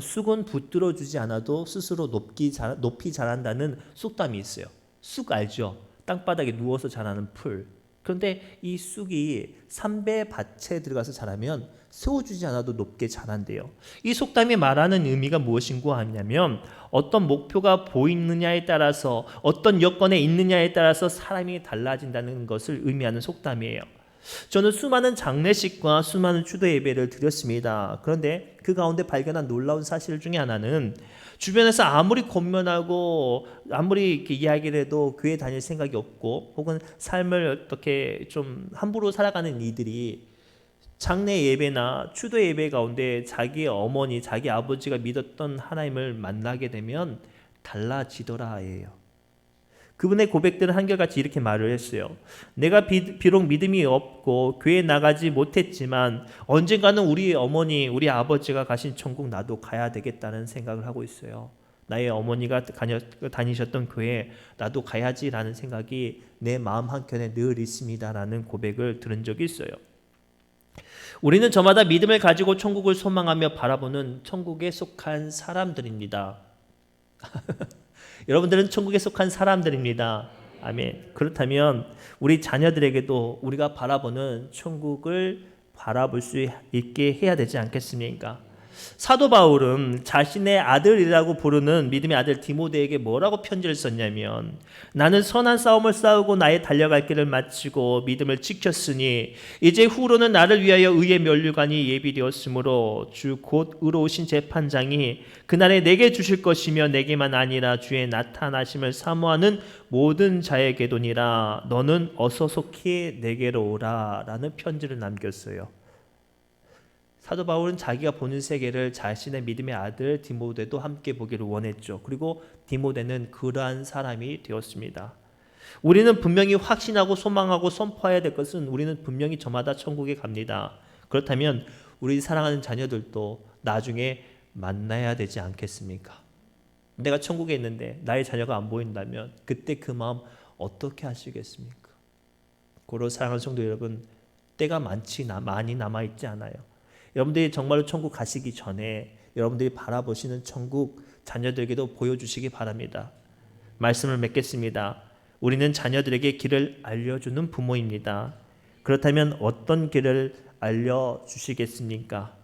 쑥은 붙들어주지 않아도 스스로 높이 자란다는 쑥담이 있어요. 쑥 알죠? 땅바닥에 누워서 자라는 풀. 그런데 이 쑥이 삼배밭에 들어가서 자라면 세워주지 않아도 높게 자란대요. 이 속담이 말하는 의미가 무엇인고 하냐면 어떤 목표가 보이느냐에 따라서 어떤 여건에 있느냐에 따라서 사람이 달라진다는 것을 의미하는 속담이에요. 저는 수많은 장례식과 수많은 추도 예배를 드렸습니다. 그런데 그 가운데 발견한 놀라운 사실 중에 하나는 주변에서 아무리 권면하고 아무리 이렇게 이야기를 해도 교회 다닐 생각이 없고 혹은 삶을 어떻게 좀 함부로 살아가는 이들이 장례 예배나 추도 예배 가운데 자기 어머니, 자기 아버지가 믿었던 하나님을 만나게 되면 달라지더라예요. 그분의 고백들은 한결같이 이렇게 말을 했어요. 내가 비록 믿음이 없고 교회에 나가지 못했지만 언젠가는 우리 어머니, 우리 아버지가 가신 천국 나도 가야 되겠다는 생각을 하고 있어요. 나의 어머니가 다니셨던 교회 나도 가야지라는 생각이 내 마음 한켠에 늘 있습니다라는 고백을 들은 적이 있어요. 우리는 저마다 믿음을 가지고 천국을 소망하며 바라보는 천국에 속한 사람들입니다. 여러분들은 천국에 속한 사람들입니다. 아멘. 그렇다면 우리 자녀들에게도 우리가 바라보는 천국을 바라볼 수 있게 해야 되지 않겠습니까? 사도 바울은 자신의 아들이라고 부르는 믿음의 아들 디모데에게 뭐라고 편지를 썼냐면 나는 선한 싸움을 싸우고 나의 달려갈 길을 마치고 믿음을 지켰으니 이제 후로는 나를 위하여 의의 면류관이 예비되었으므로 주 곧 의로우신 재판장이 그날에 내게 주실 것이며 내게만 아니라 주의 나타나심을 사모하는 모든 자에게도니라. 너는 어서 속히 내게로 오라 라는 편지를 남겼어요. 사도 바울은 자기가 보는 세계를 자신의 믿음의 아들 디모데도 함께 보기를 원했죠. 그리고 디모데는 그러한 사람이 되었습니다. 우리는 분명히 확신하고 소망하고 선포해야 될 것은 우리는 분명히 저마다 천국에 갑니다. 그렇다면 우리 사랑하는 자녀들도 나중에 만나야 되지 않겠습니까? 내가 천국에 있는데 나의 자녀가 안 보인다면 그때 그 마음 어떻게 하시겠습니까? 고로 사랑하는 성도 여러분, 때가 많이 남아있지 않아요. 여러분들이 정말로 천국 가시기 전에 여러분들이 바라보시는 천국 자녀들에게도 보여주시기 바랍니다. 말씀을 맺겠습니다. 우리는 자녀들에게 길을 알려주는 부모입니다. 그렇다면 어떤 길을 알려주시겠습니까?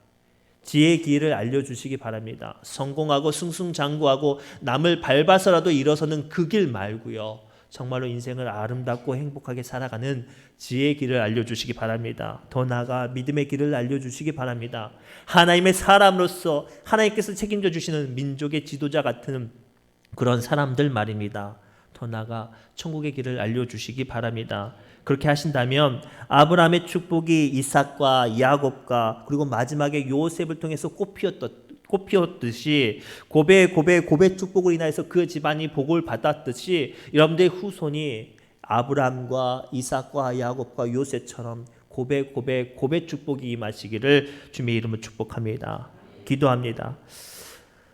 지혜의 길을 알려주시기 바랍니다. 성공하고 승승장구하고 남을 밟아서라도 일어서는 그 길 말고요. 정말로 인생을 아름답고 행복하게 살아가는 지혜의 길을 알려주시기 바랍니다. 더 나아가 믿음의 길을 알려주시기 바랍니다. 하나님의 사람으로서 하나님께서 책임져 주시는 민족의 지도자 같은 그런 사람들 말입니다. 더 나아가 천국의 길을 알려주시기 바랍니다. 그렇게 하신다면 아브라함의 축복이 이삭과 야곱과 그리고 마지막에 요셉을 통해서 꽃피었듯이 고베 축복을 인하여서 그 집안이 복을 받았듯이 여러분들의 후손이 아브라함과 이삭과 야곱과 요셉처럼 고베 축복이 임하시기를 주님의 이름으로 축복합니다. 기도합니다.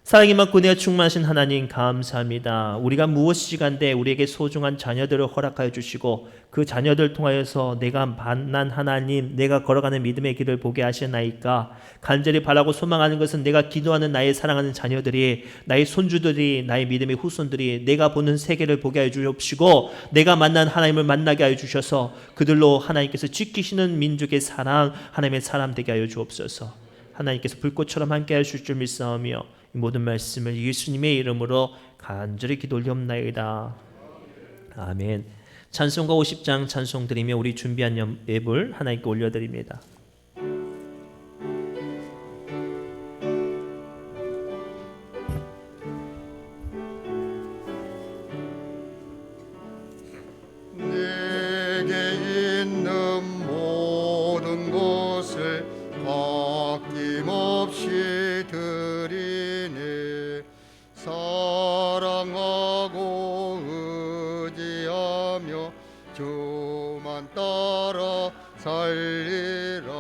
사랑이 많고 은혜가 충만하신 하나님 감사합니다. 우리가 무엇이 간데 우리에게 소중한 자녀들을 허락하여 주시고 그 자녀들 통하여서 내가 만난 하나님, 내가 걸어가는 믿음의 길을 보게 하시나이까. 간절히 바라고 소망하는 것은 내가 기도하는 나의 사랑하는 자녀들이, 나의 손주들이, 나의 믿음의 후손들이 내가 보는 세계를 보게 하여 주옵시고 내가 만난 하나님을 만나게 하여 주셔서 그들로 하나님께서 지키시는 민족의 사랑, 하나님의 사람 되게 하여 주옵소서. 하나님께서 불꽃처럼 함께 하실 줄 믿사오며 이 모든 말씀을 예수님의 이름으로 간절히 기도 올리옵나이다. 아멘. 찬송가 50장 찬송 드리며 우리 준비한 예불 하나님께 올려드립니다. 내게 있는 모든 것을 아낌없이 드리니 사랑하고 의지하며 주만 따라 살리라.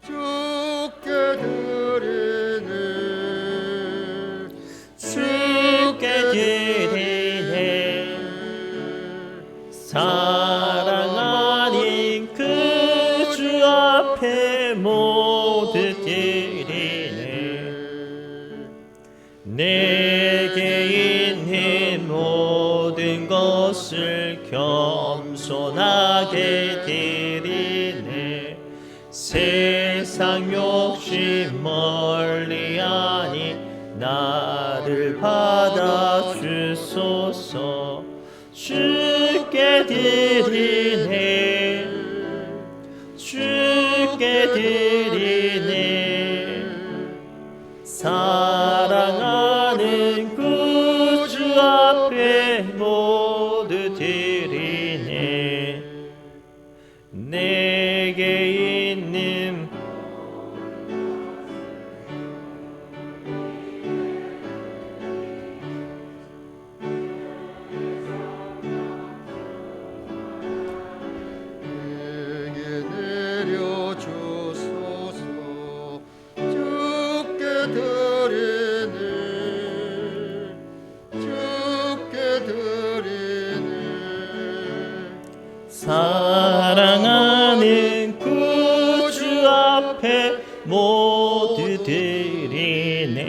주께 드리니 사랑하는 그 주 앞에 모두 드리네. 내게 있는 모든 것을 겸손하게 드리네. 세상 욕심 멀리하니 나를 받아 주소서. 주께 드리네, 주께 드리네. 사랑하는 구주 앞에 모두 드리네. 내게 있는 내게 내려주소서. 주께 드리네, 주께 드리네. 사랑하는 구주 앞에 모두 드리네.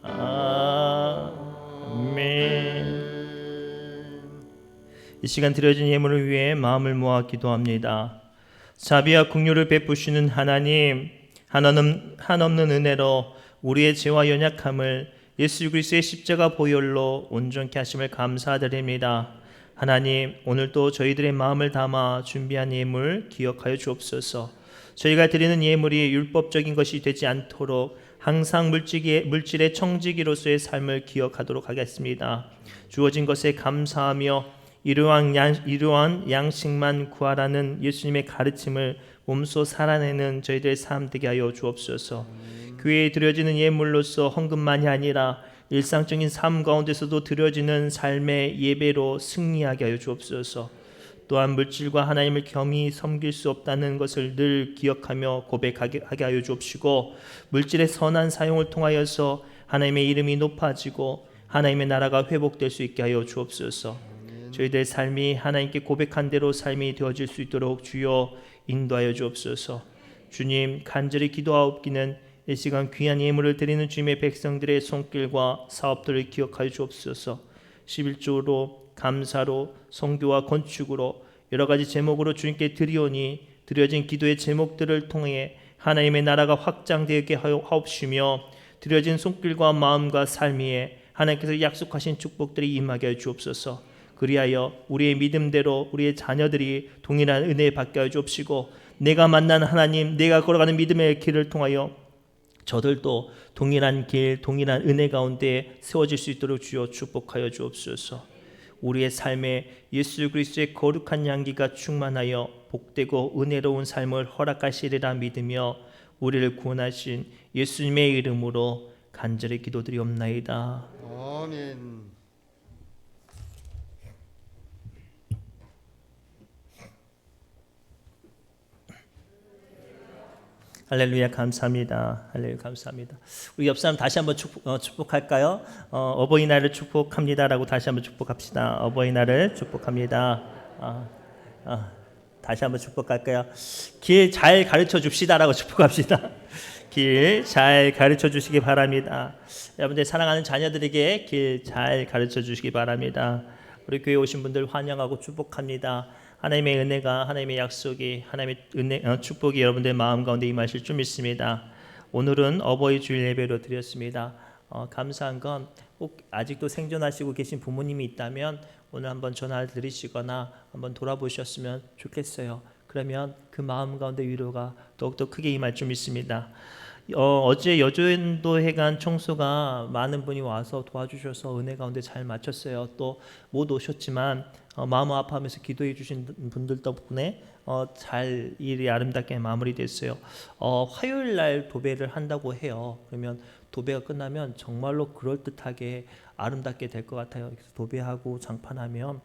아멘. 이 시간 드려진 예물을 위해 마음을 모아 기도합니다. 자비와 긍휼을 베푸시는 하나님, 한없는 은혜로 우리의 죄와 연약함을 예수 그리스도의 십자가 보혈로 온전케 하심을 감사드립니다. 하나님, 오늘도 저희들의 마음을 담아 준비한 예물 기억하여 주옵소서. 저희가 드리는 예물이 율법적인 것이 되지 않도록 항상 물질의 청지기로서의 삶을 기억하도록 하겠습니다. 주어진 것에 감사하며 이러한 양식만 구하라는 예수님의 가르침을 몸소 살아내는 저희들의 삶 되게 하여 주옵소서. 교회에 드려지는 예물로서 헌금만이 아니라 일상적인 삶 가운데서도 드려지는 삶의 예배로 승리하게 하여 주옵소서. 또한 물질과 하나님을 겸히 섬길 수 없다는 것을 늘 기억하며 고백하게 하여 주옵시고, 물질의 선한 사용을 통하여서 하나님의 이름이 높아지고 하나님의 나라가 회복될 수 있게 하여 주옵소서. 저희들의 삶이 하나님께 고백한 대로 삶이 되어질 수 있도록 주여 인도하여 주옵소서. 주님, 간절히 기도하옵기는 이 시간 귀한 예물을 드리는 주님의 백성들의 손길과 사업들을 기억하여 주옵소서. 11조로, 감사로, 선교와 건축으로 여러 가지 제목으로 주님께 드리오니 드려진 기도의 제목들을 통해 하나님의 나라가 확장되게 하옵시며, 드려진 손길과 마음과 삶 위에 하나님께서 약속하신 축복들이 임하게 하여 주옵소서. 그리하여 우리의 믿음대로 우리의 자녀들이 동일한 은혜 받게 하여 주옵시고, 내가 만난 하나님, 내가 걸어가는 믿음의 길을 통하여 저들도 동일한 길, 동일한 은혜 가운데 세워질 수 있도록 주여 축복하여 주옵소서. 우리의 삶에 예수 그리스도의 거룩한 향기가 충만하여 복되고 은혜로운 삶을 허락하시리라 믿으며 우리를 구원하신 예수님의 이름으로 간절히 기도드리옵나이다. 아멘. 할렐루야, 감사합니다. 할렐루야, 감사합니다. 우리 옆 사람 다시 한번 축복할까요? 어버이날을 축복합니다라고 다시 한번 축복합시다. 어버이날을 축복합니다. 다시 한번 축복할까요? 길 잘 가르쳐 줍시다라고 축복합시다. 길 잘 가르쳐 주시기 바랍니다. 여러분들 사랑하는 자녀들에게 길 잘 가르쳐 주시기 바랍니다. 우리 교회 오신 분들 환영하고 축복합니다. 하나님의 은혜가, 하나님의 약속이, 하나님의 축복이 여러분들의 마음 가운데 임하실 줄 믿습니다. 오늘은 어버이 주일 예배로 드렸습니다. 감사한 건 꼭 아직도 생존하시고 계신 부모님이 있다면 오늘 한번 전화를 드리시거나 한번 돌아보셨으면 좋겠어요. 그러면 그 마음 가운데 위로가 더욱더 크게 임할 줄 믿습니다. 어제 여주인도 해관 청소가 많은 분이 와서 도와주셔서 은혜 가운데 잘 마쳤어요. 또 못 오셨지만 마음 아파하면서 기도해 주신 분들 덕분에 잘 일이 아름답게 마무리됐어요. 화요일 날 도배를 한다고 해요. 그러면 도배가 끝나면 정말로 그럴듯하게 아름답게 될 것 같아요. 그래서 도배하고 장판하면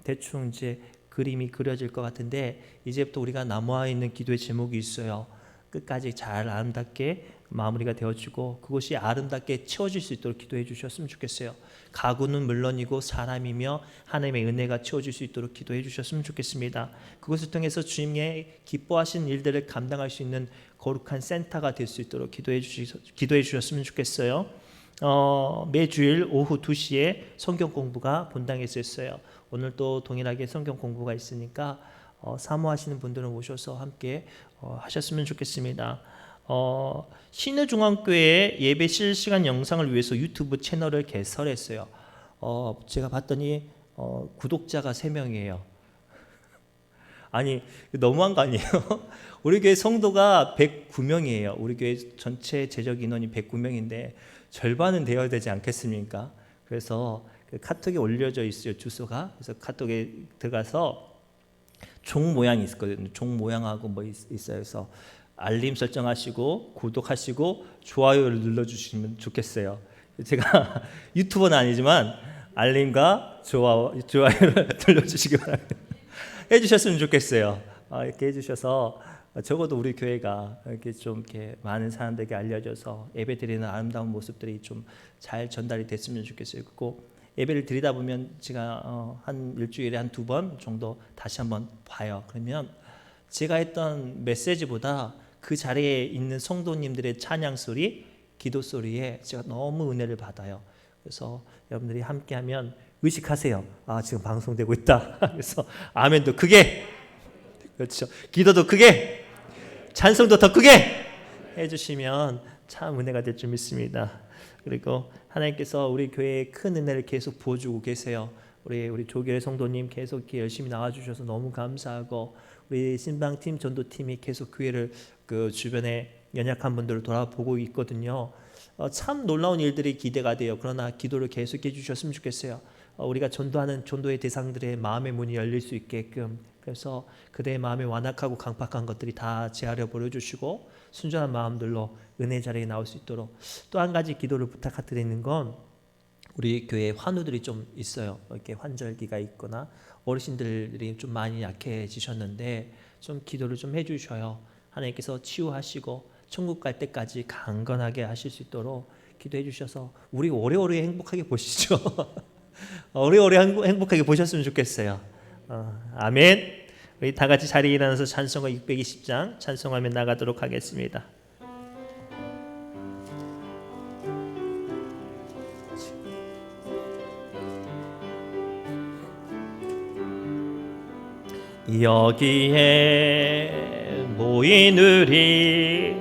대충 이제 그림이 그려질 것 같은데, 이제부터 우리가 남아 있는 기도의 제목이 있어요. 끝까지 잘 아름답게 마무리가 되어지고 그것이 아름답게 채워질 수 있도록 기도해 주셨으면 좋겠어요. 가구는 물론이고 사람이며 하나님의 은혜가 채워질 수 있도록 기도해 주셨으면 좋겠습니다. 그것을 통해서 주님의 기뻐하신 일들을 감당할 수 있는 거룩한 센터가 될 수 있도록 기도해 주셨으면 좋겠어요. 매주일 오후 2시에 성경 공부가 본당에서 있어요. 오늘 또 동일하게 성경 공부가 있으니까 사모하시는 분들은 오셔서 함께 하셨으면 좋겠습니다. 신의중앙교회 예배 실시간 영상을 위해서 유튜브 채널을 개설했어요. 제가 봤더니 구독자가 3명이에요. 아니 너무한 거 아니에요? 우리 교회 성도가 109명이에요. 우리 교회 전체 재적 인원이 109명인데 절반은 되어야 되지 않겠습니까? 그래서 그 카톡에 올려져 있어요, 주소가. 그래서 카톡에 들어가서 종 모양이 있거든요. 종 모양하고 뭐 있어요. 그래서 알림 설정하시고 구독하시고 좋아요를 눌러주시면 좋겠어요. 제가 유튜버는 아니지만 알림과 좋아요를 눌러주시기 바랍니다. 해주셨으면 좋겠어요. 이렇게 해주셔서 적어도 우리 교회가 이렇게 좀 이렇게 많은 사람들에게 알려져서 예배드리는 아름다운 모습들이 좀 잘 전달이 됐으면 좋겠어요. 그리고 예배를 드리다 보면 제가 한 일주일에 한 2번 정도 다시 한번 봐요. 그러면 제가 했던 메시지보다 그 자리에 있는 성도님들의 찬양 소리, 기도 소리에 제가 너무 은혜를 받아요. 그래서 여러분들이 함께하면 의식하세요. 지금 방송되고 있다. 그래서 아멘도 크게, 그렇죠. 기도도 크게, 찬송도 더 크게 해주시면 참 은혜가 될 줄 믿습니다. 그리고 하나님께서 우리 교회에 큰 은혜를 계속 부어주고 계세요. 우리 조교회 성도님 계속 이렇게 열심히 나와주셔서 너무 감사하고 우리 신방팀 전도팀이 계속 교회를 그 주변에 연약한 분들을 돌아보고 있거든요. 참 놀라운 일들이 기대가 돼요. 그러나 기도를 계속해 주셨으면 좋겠어요. 우리가 전도하는 전도의 대상들의 마음의 문이 열릴 수 있게끔, 그래서 그들의 마음에 완악하고 강팍한 것들이 다 제하려 버려주시고 순전한 마음들로 은혜 자리에 나올 수 있도록. 또 한 가지 기도를 부탁드리는 건 우리 교회에 환우들이 좀 있어요. 이렇게 환절기가 있거나 어르신들이 좀 많이 약해지셨는데 좀 기도를 좀 해주셔요. 하나님께서 치유하시고 천국 갈 때까지 강건하게 하실 수 있도록 기도해 주셔서 우리 오래오래 행복하게 보시죠. 오래오래 행복하게 보셨으면 좋겠어요. 아멘. 우리 다 같이 자리에 일어나서 찬송가 620장 찬송하며 나가도록 하겠습니다. 여기에 모인 우리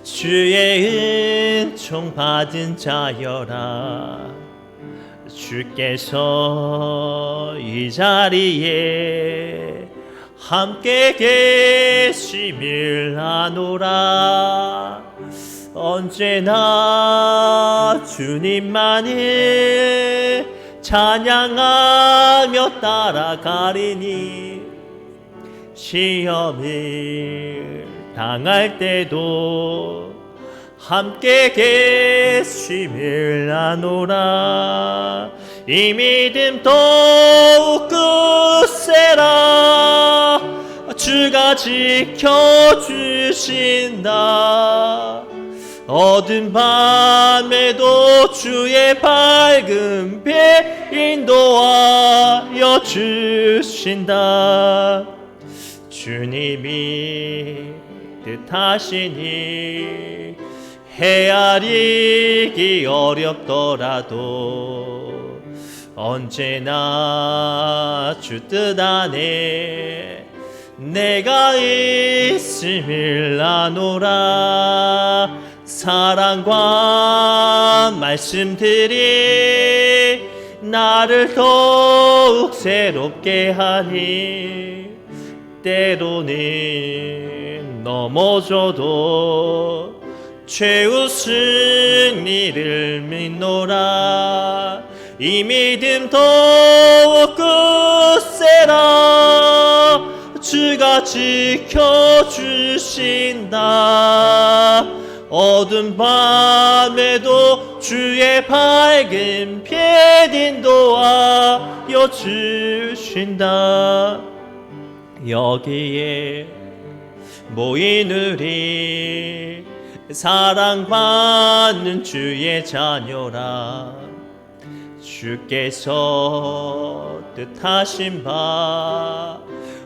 주의 은총 받은 자여라. 주께서 이 자리에 함께 계심을 아노라. 언제나 주님만을 찬양하며 따라가리니 시험을 당할 때도 함께 계심을 아노라. 이 믿음 더욱 굳세라. 주가 지켜주신다. 어두운 밤에도 주의 밝은 빛 인도하여 주신다. 주님이 뜻하시니 헤아리기 어렵더라도 언제나 주 뜻 안에 내가 있음을 아노라. 사랑과 말씀들이 나를 더욱 새롭게 하니 때로는 넘어져도 최후 승리를 믿노라. 이 믿음 더욱 굳세라. 주가 지켜주신다. 어두운 밤에도 주의 밝은 빛 인도하여 주신다. 여기에 모인 우리 사랑받는 주의 자녀라. 주께서 뜻하신 바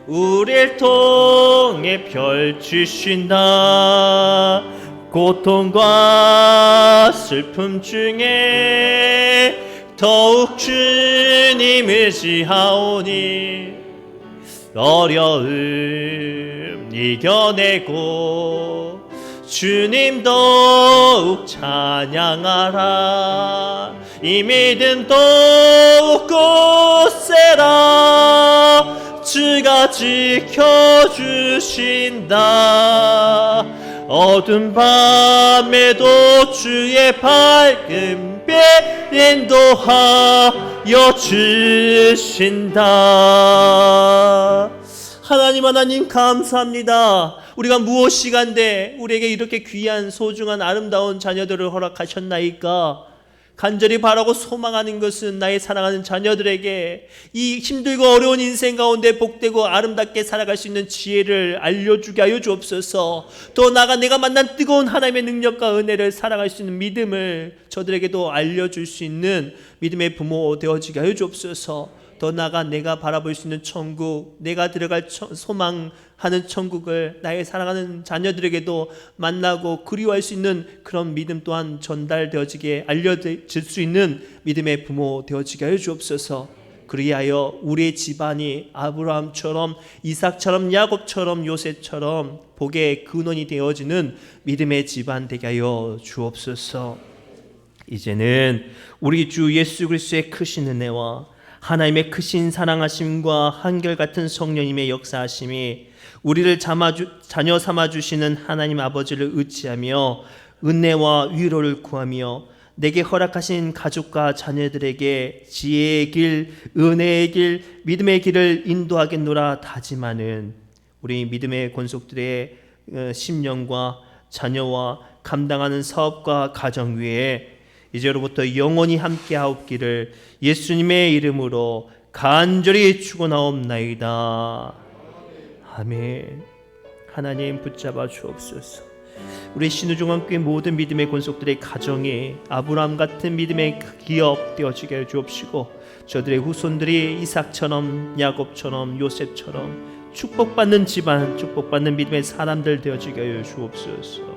우리를 통해 펼치신다. 고통과 슬픔 중에 더욱 주님 의지하오니 어려움 이겨내고 주님 더욱 찬양하라. 이 믿음 더욱 굳세라. 주가 지켜주신다. 어두운 밤에도 주의 밝은 빛 인도하여 주신다. 하나님 감사합니다. 우리가 무엇이간데 우리에게 이렇게 귀한 소중한 아름다운 자녀들을 허락하셨나이까. 간절히 바라고 소망하는 것은 나의 사랑하는 자녀들에게 이 힘들고 어려운 인생 가운데 복되고 아름답게 살아갈 수 있는 지혜를 알려주게 하여 주옵소서. 또 나아가 내가 만난 뜨거운 하나님의 능력과 은혜를 살아갈 수 있는 믿음을 저들에게도 알려줄 수 있는 믿음의 부모 되어지게 하여 주옵소서. 더 나아가 내가 바라볼 수 있는 천국, 내가 들어갈 소망하는 천국을 나의 사랑하는 자녀들에게도 만나고 그리워할 수 있는 그런 믿음 또한 전달되어지게 알려질 수 있는 믿음의 부모 되어지게 하여 주옵소서. 그리하여 우리의 집안이 아브라함처럼 이삭처럼 야곱처럼 요셉처럼 복의 근원이 되어지는 믿음의 집안 되게 하여 주옵소서. 이제는 우리 주 예수 그리스도의 크신 은혜와 하나님의 크신 사랑하심과 한결같은 성령님의 역사하심이 우리를 자녀 삼아주시는 하나님 아버지를 의지하며 은혜와 위로를 구하며 내게 허락하신 가족과 자녀들에게 지혜의 길, 은혜의 길, 믿음의 길을 인도하겠노라 다짐하는 우리 믿음의 권속들의 심령과 자녀와 감당하는 사업과 가정 위에 이제로부터 영원히 함께하옵기를 예수님의 이름으로 간절히 축원하옵나이다. 아멘. 하나님 붙잡아 주옵소서. 우리 신우종합교회 모든 믿음의 권속들의 가정이 아브라함 같은 믿음의 기업 되어지게 해 주옵시고 저들의 후손들이 이삭처럼 야곱처럼 요셉처럼 축복받는 집안, 축복받는 믿음의 사람들 되어지게 하여 주옵소서.